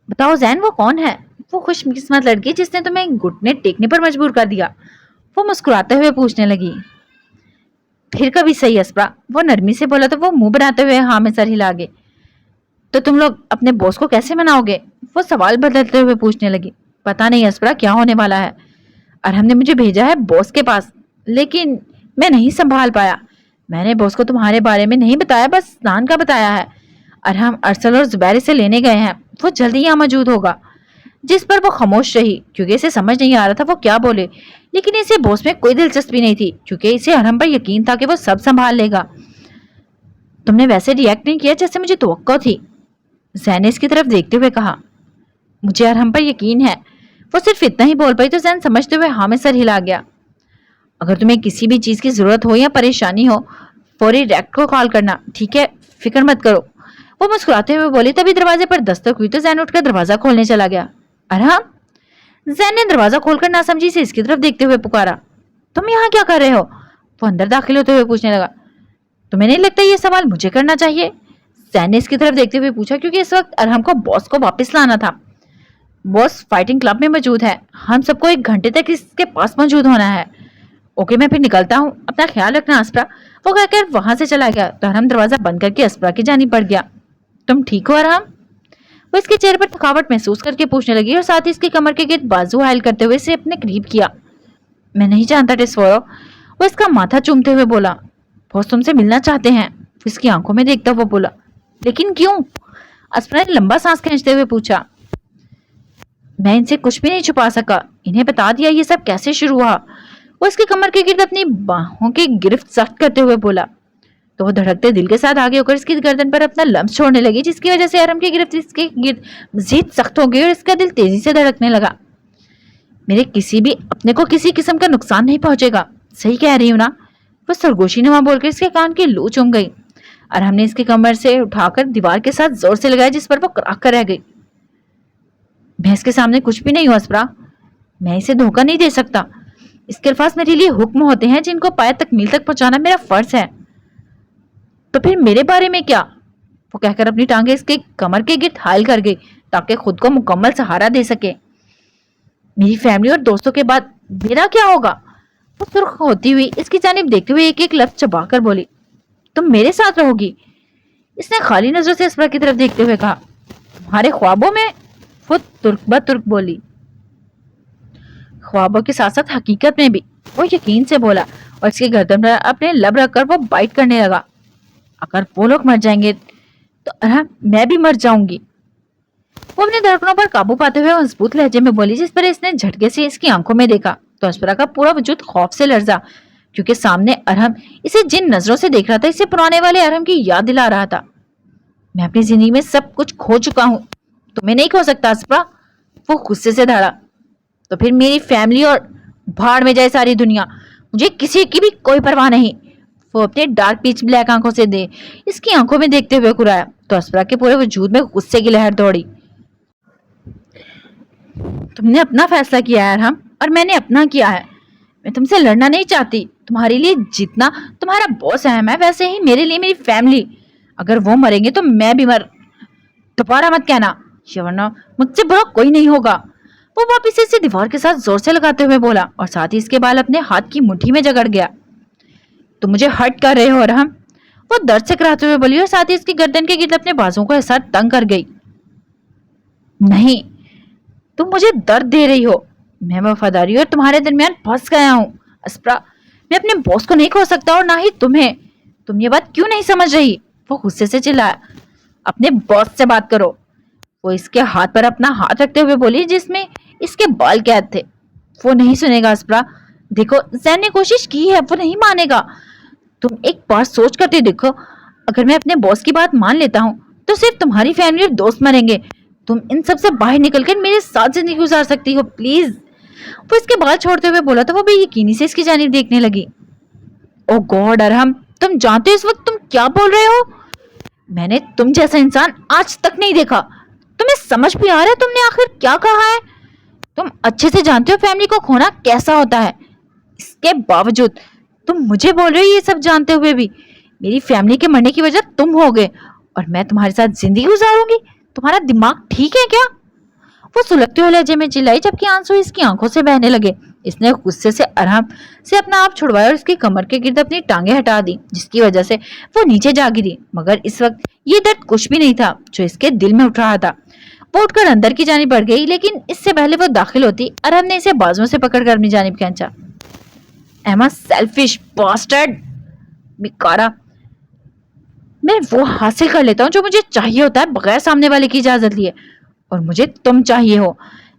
बताओ जैन वो कौन है? वो खुशकिस्मत लड़की जिसने तुम्हें घुटने टेकने पर मजबूर कर दिया। वो मुस्कुराते हुए पूछने लगी। फिर कभी सही अस्परा, वो नरमी से बोला तो वो मुंह बनाते हुए हाँ में सर हिला गए। तो तुम लोग अपने बॉस को कैसे मनाओगे? वो सवाल बदलते हुए पूछने लगी। पता नहीं अस्परा क्या होने वाला है। अरहम ने मुझे भेजा है बॉस के पास, लेकिन मैं नहीं संभाल पाया। मैंने बॉस को तुम्हारे बारे में नहीं बताया, बस स्नान का बताया है। अरहम अरसल और जुबैर से लेने गए हैं, वो जल्दी यहाँ मौजूद होगा। जिस पर वो खामोश रही क्योंकि इसे समझ नहीं आ रहा था वो क्या बोले, लेकिन इसे बॉस में कोई दिलचस्पी नहीं थी क्योंकि इसे अरहम पर यकीन था कि वो सब संभाल लेगा। तुमने वैसे रिएक्ट नहीं किया जैसे मुझे तवक्को थी, जैन ने इसकी तरफ देखते हुए कहा। मुझे अरहम पर यकीन है। वो सिर्फ इतना ही बोल पाई तो जैन समझते हुए हाँ में सर हिला गया। अगर तुम्हें किसी भी चीज की जरूरत हो या परेशानी हो, फौरी डायरेक्ट को कॉल करना, ठीक है? फिक्र मत करो। वो मुस्कुराते हुए बोली। तभी दरवाजे पर दस्तक हुई तो जैन उठकर दरवाजा खोलने चला गया। अरहम, जैन ने दरवाजा खोलकर नासमझी से इसकी तरफ देखते हुए पुकारा। तुम यहाँ क्या कर रहे हो? वो अंदर दाखिल होते हुए पूछने लगा। तुम्हें नहीं लगता ये सवाल मुझे करना चाहिए? सैन ने इसकी तरफ देखते हुए पूछा, क्योंकि इस वक्त अरहम को बॉस को वापस लाना था। बॉस फाइटिंग क्लब में मौजूद है, हम सबको 1 घंटे तक इसके पास मौजूद होना है। ओके, मैं फिर निकलता हूँ, अपना ख्याल रखना अस्परा। वो कहकर वहां से चला गया तो अरहम दरवाजा बंद करके अस्परा की जानिब बढ़ गया। तुम ठीक हो अरहम? वो इसके चेहरे पर थकावट महसूस करके पूछने लगी और साथ ही इसकी कमर के गिर्द बाजू हायल करते हुए इसे अपने करीब किया। मैं नहीं जानता टेस्फोरो, वो इसका माथा चूमते हुए बोला। बॉस तुमसे मिलना चाहते हैं, इसकी आंखों में देखता हुआ बोला। लेकिन क्यों? अस्परा ने लंबा सांस खींचते हुए पूछा। मैं इनसे कुछ भी नहीं छुपा सका, इन्हें बता दिया ये सब कैसे शुरू हुआ। वो इसकी कमर के गिर्द अपनी बाहों की गिरफ्त सख्त करते हुए बोला। तो वो धड़कते दिल के साथ आगे होकर इसकी गर्दन पर अपना लम्स छोड़ने लगी, जिसकी वजह से अरहम की गिरफ्त इसके गिर्द मजीद सख्त हो गई और इसका दिल तेजी से धड़कने लगा। मेरे किसी भी अपने को किसी किस्म का नुकसान नहीं पहुंचेगा, सही कह रही हूं ना? वो सरगोशी नुमा बोलकर इसके कान की लू चूम गई। अरहम ने इसकी कमर से उठाकर दीवार के साथ जोर से लगाया, जिस पर वो कराह कर रह गई। मैं इसके सामने कुछ भी नहीं हूं अस्परा, मैं इसे धोखा नहीं दे सकता। इसके अल्फाज मेरे लिए हुक्म होते हैं जिनको पाए तकमील तक पहुंचाना मेरा फर्ज है। तो फिर मेरे बारे में क्या? वो कहकर अपनी टांगे इसके कमर के गिर्द हायल कर गई ताकि खुद को मुकम्मल सहारा दे सके। मेरी फैमिली और दोस्तों के बाद मेरा क्या होगा? वो सुर्ख होती हुई इसकी जानिब देखते हुए एक एक लफ्ज चबाकर बोली। तुम मेरे साथ रहोगी? इसने खाली नजरों से अस्परा की तरफ देखते हुए कहा। तुम्हारे ख्वाबों में? वो तुर्क ब तुर्क बोली। ख्वाबों के साथ साथ हकीकत में भी, वो यकीन से बोला और इसके गर्दन पर अपने लब रखकर वो बाइट करने लगा। अगर वो लोग मर जाएंगे तो मैं भी मर जाऊंगी। वो अपने धड़कनों पर काबू पाते हुए मजबूत लहजे में बोली, जिस पर इसने झटके से इसकी आंखों में देखा तो अस्परा का पूरा वजूद खौफ से लर्जा, क्योंकि सामने अरहम इसे जिन नजरों से देख रहा था इसे पुराने वाले अरहम की याद दिला रहा था। मैं अपनी जिंदगी में सब कुछ खो चुका हूँ, तुम्हें नहीं खो सकता अस्परा, वो गुस्से से धड़ा। तो फिर मेरी फैमिली और भाड़ में जाए सारी दुनिया, मुझे किसी की भी कोई परवाह नहीं। वो अपने डार्क पीच ब्लैक आंखों से दे इसकी आंखों में देखते हुए कुराया तो अस्परा के पूरे वजूद में गुस्से की लहर दौड़ी। तुमने अपना फैसला किया है अरहम और मैंने अपना किया है। मैं तुमसे लड़ना नहीं चाहती। तुम्हारे लिए जितना तुम्हारा बॉस अहम है वैसे ही मेरे लिए मेरी फैमिली। अगर वो मरेंगे तो मैं भी दोबारा मत कहना, वरना मुझसे बुरा कोई नहीं होगा। वो वापिस इसे दीवार के साथ जोर से लगाते हुए बोला और साथ ही इसके बाल अपने हाथ की मुट्ठी में जकड़ गया। तुम मुझे हर्ट कर रहे हो अरहम, वो दर्द से कराते हुए बोली और साथ ही इसकी गर्दन के गिर्द अपने बाजों को ऐसा तंग कर गई। नहीं, तुम मुझे दर्द दे रही हो। मैं वफादारी और तुम्हारे दरमियान फंस गया हूँ अस्परा। मैं अपने बॉस को नहीं खो सकता और ना ही तुम्हें। तुम ये बात क्यों नहीं समझ रही? वो गुस्से से चिल्लाया। अपने बॉस से बात करो। वो इसके हाथ पर अपना हाथ रखते हुए बोली, जिसमें इसके बाल कैद थे। वो नहीं सुनेगा अस्परा। देखो, जैन ने कोशिश की है, वो नहीं मानेगा। तुम एक बार सोच करके देखो, अगर मैं अपने बॉस की बात मान लेता हूँ तो सिर्फ तुम्हारी फैमिली और दोस्त मरेंगे। तुम इन सब से बाहर निकलकर मेरे साथ जिंदगी गुजार सकती हो, प्लीज। वो इसके बाल छोड़ते हुए बोला तो वो बेयकीनी से इसकी जानिब देखने लगी। ओ गॉड अरहम, तुम जानते हो इस वक्त तुम क्या बोल रहे हो? मैंने तुम जैसा इंसान आज तक नहीं देखा। तुम्हें समझ भी आ रहा है तुमने आखिर क्या कहा है? तुम अच्छे से जानते हो फैमिली को खोना कैसा होता है। इसके बावजूद तुम मुझे बोल रहे हो ये सब जानते हुए भी मेरी फैमिली के मरने की वजह तुम हो गए और मैं तुम्हारे साथ जिंदगी गुजारूंगी। तुम्हारा दिमाग ठीक है क्या? वो सुलगते हुए लहजे में चिल्लाई, जबकि आंसू इसकी आंखों से बहने लगे। इसने गुस्से से अरहम से अपना आप छुड़वाया और उसकी कमर के गिर्द अपनी टांगे हटा दी, जिसकी वजह से वो नीचे जा गिरी। मगर इस वक्त ये दर्द कुछ भी नहीं था जो इसके दिल में उठ रहा था। वो उठकर अंदर की जानिब बढ़ गई, लेकिन इससे पहले वो दाखिल होती अरहम ने इसे बाजुओं से पकड़कर अपनी जानिब खींचा। एमा सेल्फिश बास्टर्ड, मिकारा, मैं वो हासिल कर लेता हूँ जो मुझे चाहिए होता है बगैर सामने वाले की इजाजत लिए, और मुझे तुम चाहिए हो।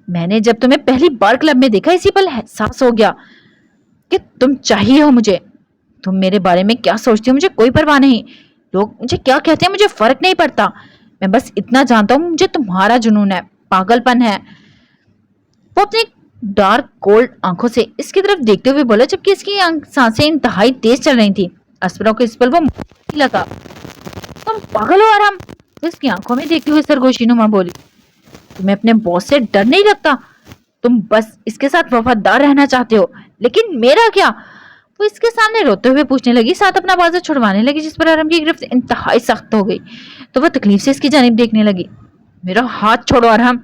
मैंने जब तुम्हें पहली बार क्लब में देखा इसी पल एहसास हो गया कि तुम चाहिए हो मुझे। तुम मेरे बारे में क्या सोचती हो मुझे कोई परवाह नहीं। लोग मुझे क्या कहते हैं मुझे फर्क नहीं पड़ता। मैं बस इतना जानता हूँ मुझे तुम्हारा जुनून है, पागलपन है। वो अपनी डार्क कोल्ड आंखों से इसकी तरफ देखते हुए बोला, जबकि इसकी सांसें इंतहाई तेज चल रही थी। अस्परा को इस पल वो लगा। तुम पागल हो अरहम, तो इसकी आंखों में देखते हुए सरगोशी नुमा बोली। तुम्हें अपने बॉस से डर नहीं लगता? तुम बस इसके साथ वफादार रहना चाहते हो, लेकिन मेरा क्या? वो इसके सामने रोते हुए पूछने लगी, साथ अपना बाजू छुड़वाने लगी, जिस पर अरहम की गिरफ्त इंतहाई सख्त हो गई। तो वो तकलीफ से इसकी जानिब देखने लगी। मेरा हाथ छोड़ो अरहम,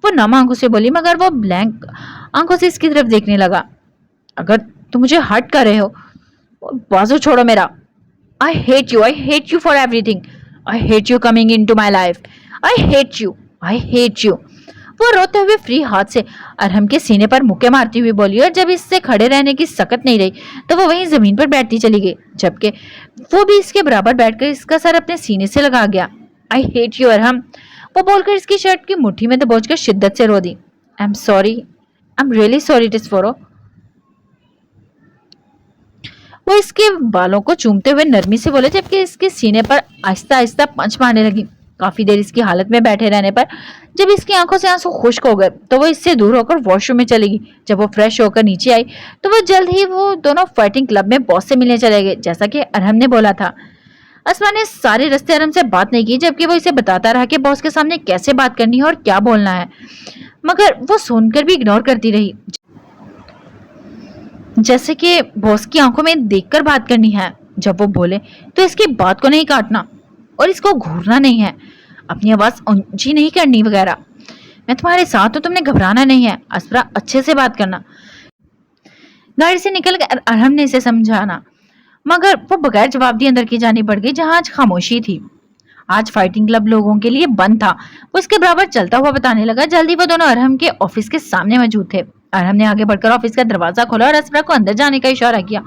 वो नम आंखों से बोली, मगर वो ब्लैंक आंखों से इसकी तरफ देखने लगा। अगर तुम मुझे हर्ट कर रहे हो, बाजू छोड़ो मेरा। I hate you for everything, I hate you coming into my life, I hate you. वो रोते हुए फ्री हाथ से अरहम के सीने पर मुक्के मारती हुई बोली, और जब इससे खड़े रहने की सकत नहीं रही तो वो वहीं जमीन पर बैठती चली गई, जबकि वो भी इसके बराबर बैठकर इसका सर अपने सीने से लगा गया। आई हेट यू अरहम, वो बोलकर इसकी शर्ट की मुट्ठी में दबोचकर शिद्दत से रो दी। I am sorry, I am really sorry टिस्फोरो। वो इसके बालों को चूमते हुए नरमी से बोले, जबकि इसके सीने पर आहिस्ता आहिस्ता पंच मारने लगी। काफी देर इसकी हालत में बैठे रहने पर जब इसकी आंखों से आंसू खुश्क हो गए तो वो इससे दूर होकर वॉशरूम में चली गई। जब वो फ्रेश होकर नीचे आई तो वो जल्द ही वो दोनों फाइटिंग क्लब में बॉस से मिलने चले गए, जैसा कि अरहम ने बोला था। असमा ने सारे रास्ते अरहम से बात नहीं की, जबकि वो इसे बताता रहा कि बॉस के सामने कैसे बात करनी है और क्या बोलना है, मगर वो सुनकर भी इग्नोर करती रही, जैसे कि बॉस की आंखों में देखकर बात करनी है। जब वो बोले तो इसकी बात को नहीं काटना और इसको घूरना नहीं है, अपनी आवाज ऊंची नहीं करनी वगैरह। मैं तुम्हारे साथ हूं, तुमने घबराना नहीं है, असफरा अच्छे से बात करना। गाड़ी से निकल कर अरहम ने इसे समझाना, मगर वो बगैर जवाब दिए अंदर की जानिब बढ़ गई, जहां आज खामोशी थी। आज फाइटिंग क्लब लोगों के लिए बंद था। वो इसके बराबर चलता हुआ बताने लगा। जल्दी वो दोनों अरहम के ऑफिस के सामने मौजूद थे। अरहम ने आगे बढ़कर ऑफिस का दरवाजा खोला और असफरा को अंदर जाने का इशारा किया,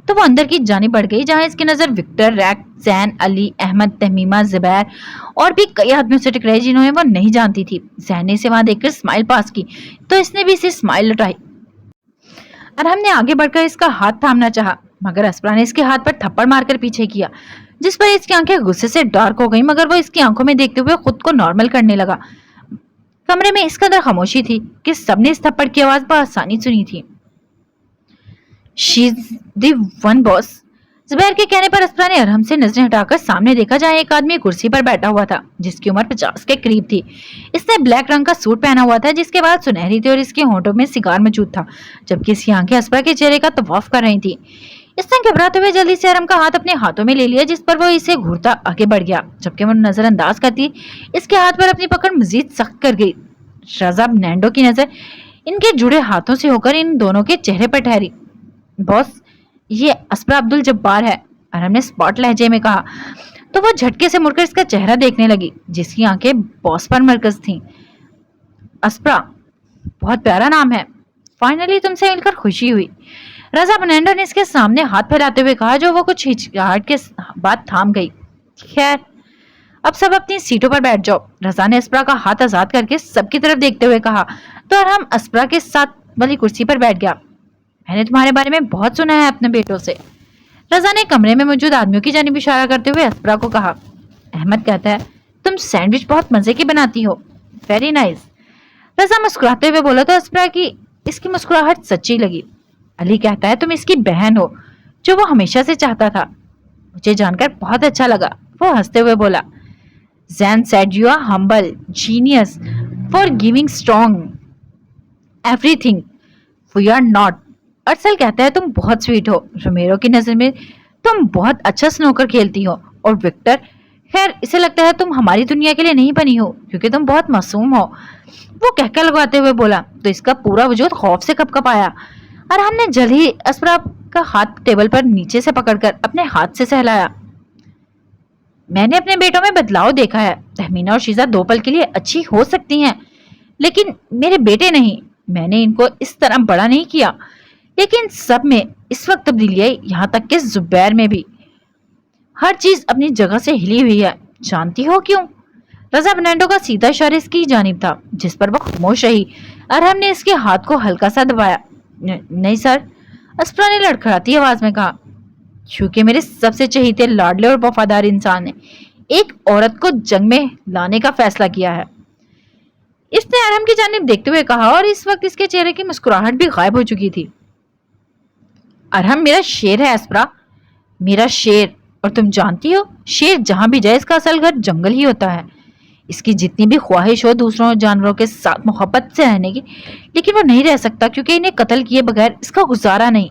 तो वो अंदर की जानिब बढ़ गई, जहां इसकी नजर विक्टर, रैक, जैन, अली, अहमद, तहमीमा, जुबैर और भी कई आदमियों से टकराई जिन्होंने वो नहीं जानती थी। जैन ने इसे वहां देखकर स्माइल पास की तो इसने भी इसे स्माइल लौटाई। अरहम ने आगे बढ़कर इसका हाथ थामना चाहा, मगर असफरा ने इसके हाथ पर थप्पड़ मारकर पीछे किया, जिस पर इसकी आंखें गुस्से से डार्क हो गई, मगर वो इसकी आंखों में देखते हुए खुद को नॉर्मल करने लगा। कमरे में इस कदर खामोशी थी कि सबने इस थप्पड़ की आवाज बआसानी सुनी थी। She is the one boss. Zubair के कहने पर असफरा ने अरहम से नजरें हटाकर सामने देखा, जहां एक आदमी कुर्सी पर बैठा हुआ था, जिसकी उम्र 50 के करीब थी। इसने ब्लैक रंग का सूट पहना हुआ था, जिसके बाद सुनहरी थी और इसके होंठों में सिगार मौजूद था, जबकि इसकी आंखें असफरा के चेहरे का तवाफ कर रही थी। इसने घबराते हुए जल्दी से अरहम का हाथ अपने हाथों में ले लिया, जिस पर वो इसे घूरता आगे बढ़ गया, जबकि वो नजरअंदाज करती इसके हाथ पर अपनी पकड़ मजीद सख्त कर गई। रजा बर्नार्डो की नजर इनके जुड़े हाथों से होकर इन दोनों के चेहरे पर ठहरी। बॉस, ये असफरा अब्दुल जब्बार है, अरहम ने स्पॉट लहजे में कहा, तो वो झटके से मुड़कर इसका चेहरा देखने लगी, जिसकी आंखें बॉस पर मरकज थीं। असफरा, बहुत प्यारा नाम है, फाइनली तुमसे मिलकर खुशी हुई, रजा बर्नार्डो ने इसके सामने हाथ फैलाते हुए कहा, जो वो कुछ हिचकिचाहट के बाद थाम गई। खैर, अब सब अपनी सीटों पर बैठ जाओ। रजा ने असफरा का हाथ आजाद करके सबकी तरफ देखते हुए कहा, तो अरहम असफरा के साथ वाली कुर्सी पर बैठ गया। मैंने तुम्हारे बारे में बहुत सुना है अपने बेटों से। रजा ने कमरे में मौजूद आदमियों की जानिब इशारा करते हुए असफरा को कहा। अहमद कहता है तुम सैंडविच बहुत मजे की बनाती हो, वेरी नाइस। रजा मुस्कुराते हुए बोला, तो असफरा की इसकी मुस्कुराहट सच्ची लगी। अली कहता है तुम इसकी बहन हो, जो वो हमेशा से चाहता था। मुझे जानकर बहुत अच्छा लगा, वो हंसते हुए बोला। Jain said you are humble, genius, forgiving, strong, everything. We are not. अरसल कहता है तुम बहुत स्वीट हो, रोमेरो की नजर में तुम बहुत अच्छा स्नूकर खेलती हो, और विक्टर, खैर इसे लगता है तुम हमारी दुनिया के लिए नहीं बनी हो, क्योंकि तुम बहुत मासूम हो, वो कहकर लगवाते हुए बोला। तो इसका पूरा वजूद खौफ से कपकपाया। अरहम ने जल्द ही असफरा का हाथ टेबल पर नीचे से पकड़कर अपने हाथ से सहलाया। मैंने अपने बेटों में बदलाव देखा है। तहमीना और शीजा 2 पल के लिए अच्छी हो सकती हैं, लेकिन मेरे बेटे नहीं। मैंने इनको इस तरह बड़ा नहीं किया, लेकिन सब में इस वक्त तब्दीली आई, यहाँ तक कि जुबैर में भी। हर चीज अपनी जगह से हिली हुई है, जानती हो क्यों? रजा बर्नार्डो का सीधा इशारा इसकी जानिब था, जिस पर वह खामोश रही। अरहम ने इसके हाथ को हल्का सा दबाया। नहीं सर, असफरा ने लड़खड़ाती आवाज में कहा, क्योंकि मेरे सबसे चहीते, लाडले और वफादार इंसान ने एक औरत को जंग में लाने का फैसला किया है। इसने अरहम की जानिब देखते हुए कहा, और इस वक्त इसके चेहरे की मुस्कुराहट भी गायब हो चुकी थी। अरहम मेरा शेर है असफरा, मेरा शेर, और तुम जानती हो शेर जहां भी जाए इसका असल घर जंगल ही होता है। इसकी जितनी भी ख्वाहिश हो दूसरों जानवरों के साथ मोहब्बत से रहने की, लेकिन वो नहीं रह सकता, क्योंकि इन्हें कत्ल किए बगैर इसका गुजारा नहीं।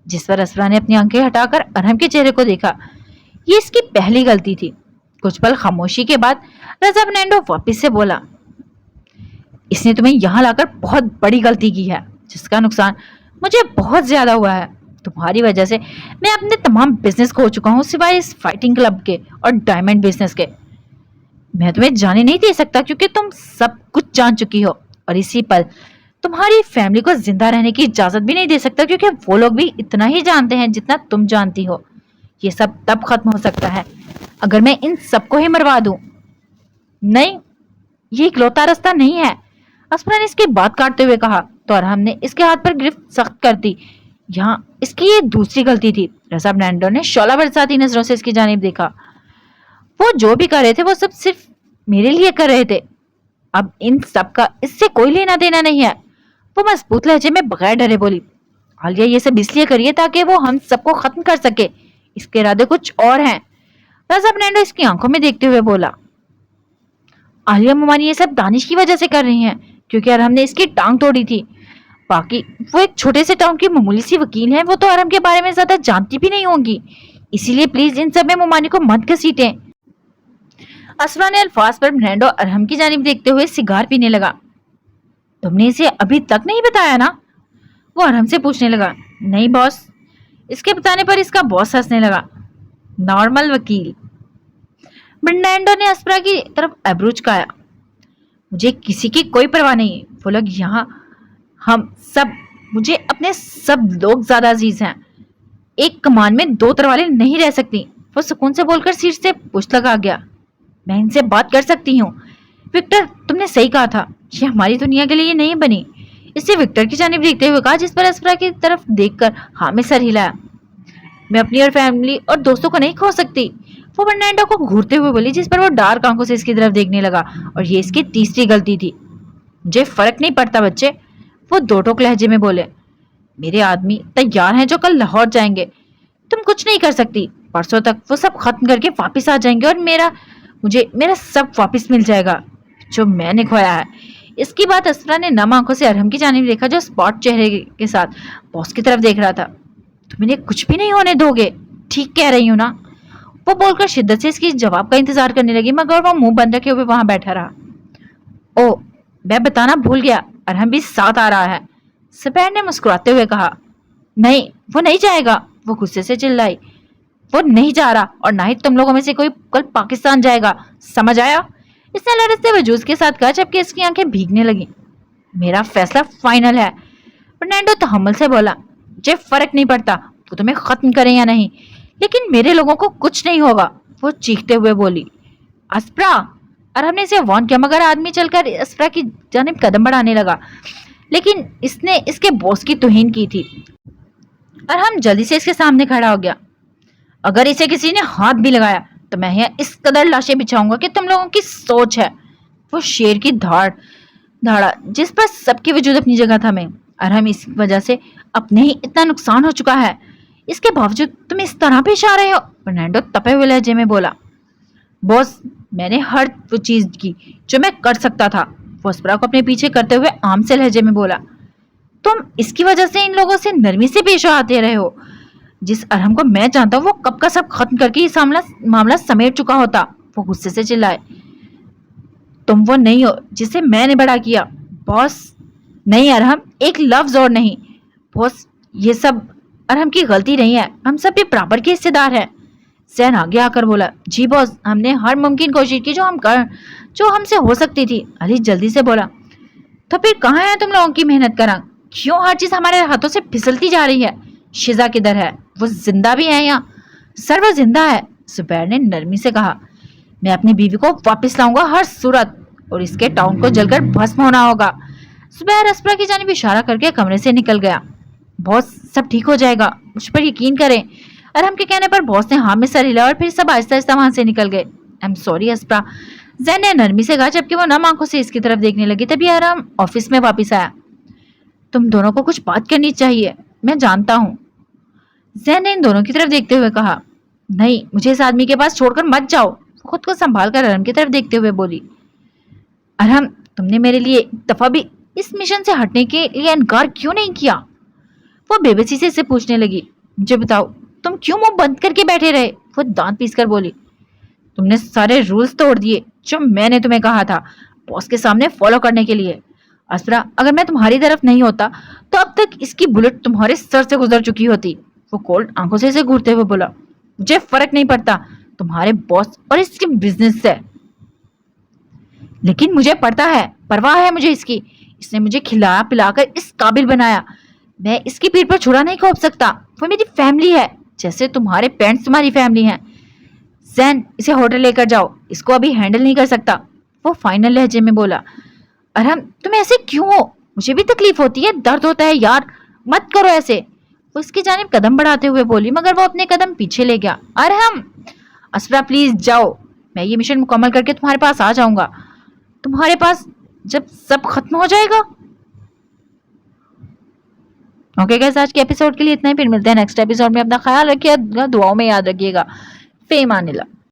जिस पर असफरा ने अपनी आंखें हटाकर अरहम के चेहरे को देखा। ये इसकी पहली गलती थी। कुछ पल खामोशी के बाद रजा फर्नांडो वापस से बोला, इसने तुम्हें यहाँ लाकर बहुत बड़ी गलती की है, जिसका नुकसान मुझे बहुत ज्यादा हुआ है। तुम्हारी वजह से मैं अपने तमाम बिजनेस खो चुका हूँ, सिवाय इस फाइटिंग क्लब के और डायमंड बिजनेस के। मैं तुम्हें जाने नहीं दे सकता क्योंकि तुम सब कुछ जान चुकी हो, और इसी पल तुम्हारी फैमिली को जिंदा रहने की इजाजत भी नहीं दे सकता क्योंकि वो लोग भी इतना ही जानते हैं जितना तुम जानती हो। ये सब तब खत्म हो सकता है अगर मैं इन सबको ही मरवा दूं। नहीं, ये इकलौता रास्ता नहीं है, असफरा ने इसकी बात काटते हुए कहा तो अरहम ने इसके हाथ पर गिरफ्त सख्त कर दी। यहाँ इसकी ये दूसरी गलती थी। रजा फर्नांडो ने शोला बरसाती नजरों से इसकी जानिब देखा। वो जो भी कर रहे थे वो सब सिर्फ मेरे लिए कर रहे थे। अब इन सब का इससे कोई लेना देना नहीं है। वो मजबूत लहजे में बगैर डरे बोली, आलिया ये सब इसलिए करिए ताकि वो हम सबको खत्म कर सके। इसके इरादे कुछ और हैं। रजा फर्नांडो इसकी आंखों में देखते हुए बोला, आलिया ममानी ये सब दानिश की वजह से कर रही हैं क्योंकि अरहम ने इसकी टांग तोड़ी थी। बाकी वो एक छोटे से टाउन की मामूली सी वकील है, वो तो अरहम के बारे में ज्यादा जानती भी नहीं होंगी, इसीलिए प्लीज इन सब में ममानी को मत घसीटें। असफरा ने अल्फाज पर फर्नांडो अरहम की जानिब देखते हुए सिगार पीने लगा। तुमने इसे अभी तक नहीं बताया ना? वो अरहम से पूछने लगा। नहीं बॉस। इसके बताने पर इसका बॉस हंसने लगा। नॉर्मल वकील। फर्नांडो ने असफरा की तरफ एब्रो झुकाया। मुझे किसी की कोई परवाह नहीं। वो लोग यहाँ हम सब, मुझे अपने सब लोग ज्यादा अजीज हैं। एक कमान में दो तरवारें नहीं रह सकती। वो सुकून से बोलकर सीट से पुश लगा गया। मैं इनसे बात कर सकती हूँ। विक्टर, तुमने सही कहा था, ये हमारी दुनिया के लिए नहीं बनी। इससे विक्टर की जानिब देखते हुए कहा, जिस पर असफरा की तरफ देखकर हाँ में सर हिलाया। मैं अपनी और फैमिली और दोस्तों को नहीं खो सकती। वो फर्नांडो को घूरते हुए बोली, जिस पर वो डार्क आंखों से इसकी तरफ देखने लगा। और ये इसकी तीसरी गलती थी। मुझे फर्क नहीं पड़ता बच्चे, वो दो टोक लहजे में बोले। मेरे आदमी तैयार हैं जो कल लाहौर जाएंगे। तुम कुछ नहीं कर सकती। परसों तक वो सब खत्म करके वापस आ जाएंगे और मुझे मेरा सब वापस मिल जाएगा जो मैंने खोया है। इसकी बात असफरा ने नम आंखों से अरहम की जानिब देखा, जो स्पॉट चेहरे के साथ बॉस की तरफ देख रहा था। तुम इन्हें कुछ भी नहीं होने दोगे, ठीक कह रही हूँ ना? वो बोलकर शिद्दत से इसकी जवाब का इंतजार करने लगी, मगर वो मुंह बंद रखे हुए वहां बैठा रहा। ओ, मैं बताना भूल गया, अरहम भी साथ आ रहा है। सफेद ने मुस्कुराते हुए कहा। नहीं, वो नहीं जाएगा। वो गुस्से से चिल्लाई। वो नहीं जा रहा, और ना ही तुम लोगों में से कोई कल पाकिस्तान जाएगा, समझ आया? इसने लड़ते हुए जूस के साथ कहा, जबकि इसकी आंखें भीगने लगी। मेरा फैसला फाइनल है, फर्नांडो तहम्मुल से बोला। मुझे फर्क नहीं पड़ता वो तुम्हें खत्म करें या नहीं, लेकिन मेरे लोगों को कुछ नहीं होगा, वो चीखते हुए बोली। असफरा, अरहम ने इसे वार्न किया, मगर आदमी चलकर असफरा की जानिब कदम बढ़ाने लगा, लेकिन इसने इसके बॉस की तौहीन की थी। अरहम जल्दी से इसके सामने खड़ा हो गया। अगर इसे किसी ने हाथ भी लगाया तो मैं यहाँ इस कदर लाशें बिछाऊंगा कि तुम लोगों की सोच है। वो शेर की धाड़ा जिस पर सबकी वजूद अपनी जगह था। मैं अरहम, इस वजह से अपने ही इतना नुकसान हो चुका है, इसके बावजूद तुम इस तरह पेश आ रहे हो, फर्नांडो तपे हुए लहजे में बोला। बॉस, मैंने हर वो चीज की जो मैं कर सकता था, वो असफरा को अपने पीछे करते हुए आम से लहजे में बोला। तुम इसकी वजह से इन लोगों से नरमी से पेश आते रहे हो। जिस अरहम को मैं जानता हूँ वो कब का सब खत्म करके इस मामला समेट चुका होता। वो गुस्से से चिल्लाए। तुम वो नहीं हो जिसे मैंने बड़ा किया। बॉस, नहीं अरहम, एक लफ्ज और नहीं। बॉस, ये सब अरहम की गलती नहीं है, हम सब भी बराबर के हिस्सेदार हैं। जैन आगे आकर बोला। जी बॉस, हमने हर मुमकिन कोशिश की जो हमसे हो सकती थी। अली जल्दी से बोला। तो फिर कहाँ है तुम लोगों की मेहनत का रंग? क्यों हर चीज हमारे हाथों से फिसलती जा रही है? शिजा किधर है? वो जिंदा भी है यहाँ? सर, वो जिंदा है, सुबैर ने नरमी से कहा। मैं अपनी बीवी को वापस लाऊंगा हर सूरत, और इसके टाउन को जलकर भस्म होना होगा। सुबैर असफरा की जानिब इशारा करके कमरे से निकल गया। बॉस, सब ठीक हो जाएगा, मुझ पर यकीन करें। अरहम के कहने पर बॉस ने हाँ में सर हिला और फिर सब आहिस्ता आहिस्ता वहां से निकल गए। आई एम सॉरी असफरा, जैन ने नरमी से कहा, जबकि वो नम आंखों से इसकी तरफ देखने लगी। तभी अरहम ऑफिस में वापस आया। तुम दोनों को कुछ बात करनी चाहिए, मैं जानता हूँ, जैन ने इन दोनों की तरफ देखते हुए कहा। नहीं, मुझे इस आदमी के पास छोड़कर मत जाओ, खुद को संभाल कर अरहम की तरफ देखते हुए बोली। अरहम, तुमने मेरे लिए एक दफा भी इस मिशन से हटने के लिए इनकार क्यों नहीं किया? वो बेबसी से इससे पूछने लगी। مجھے بتاؤ تم کیوں منہ بند کر کے بیٹھے رہے؟ وہ دانت پیس کر بولی۔ تم نے سارے رولز توڑ دیے جو میں نے تمہیں کہا تھا باس کے سامنے فالو کرنے کے لیے۔ اسرا اگر میں تمہاری طرف نہیں ہوتا تو اب تک اس کی بلٹ تمہارے سر سے گزر چکی ہوتی۔ وہ کولڈ آنکھوں سے اسے گھورتے ہوئے بولا، مجھے فرق نہیں پڑتا تمہارے باس اور اس کے بزنس سے، لیکن مجھے پڑتا ہے، پرواہ ہے مجھے اس کی۔ اس نے مجھے کھلایا پلا کر اس قابل بنایا، میں اس کی پیٹ پر چھڑا نہیں کھوپ سکتا۔ وہ میری فیملی ہے جیسے تمہارے پیرنٹس تمہاری فیملی ہیں۔ زین اسے ہوٹل لے کر جاؤ، اس کو ابھی ہینڈل نہیں کر سکتا، وہ فائنل لہجے میں بولا۔ ارحم تم ایسے کیوں ہو؟ مجھے بھی تکلیف ہوتی ہے، درد ہوتا ہے یار، مت کرو ایسے۔ وہ اس کی جانب قدم بڑھاتے ہوئے بولی مگر وہ اپنے قدم پیچھے لے گیا۔ ارحم، اسرا پلیز جاؤ، میں یہ مشن مکمل کر کے تمہارے پاس آ جاؤں گا، تمہارے پاس جب سب ختم ہو جائے گا۔ اوکے گائز، آج کے ایپیسوڈ کے لیے اتنا ہی، پھر ملتے ہیں نیکسٹ ایپیسوڈ میں۔ اپنا خیال رکھیے گا، دعاؤں میں یاد رکھیے گا۔ فی امان اللہ۔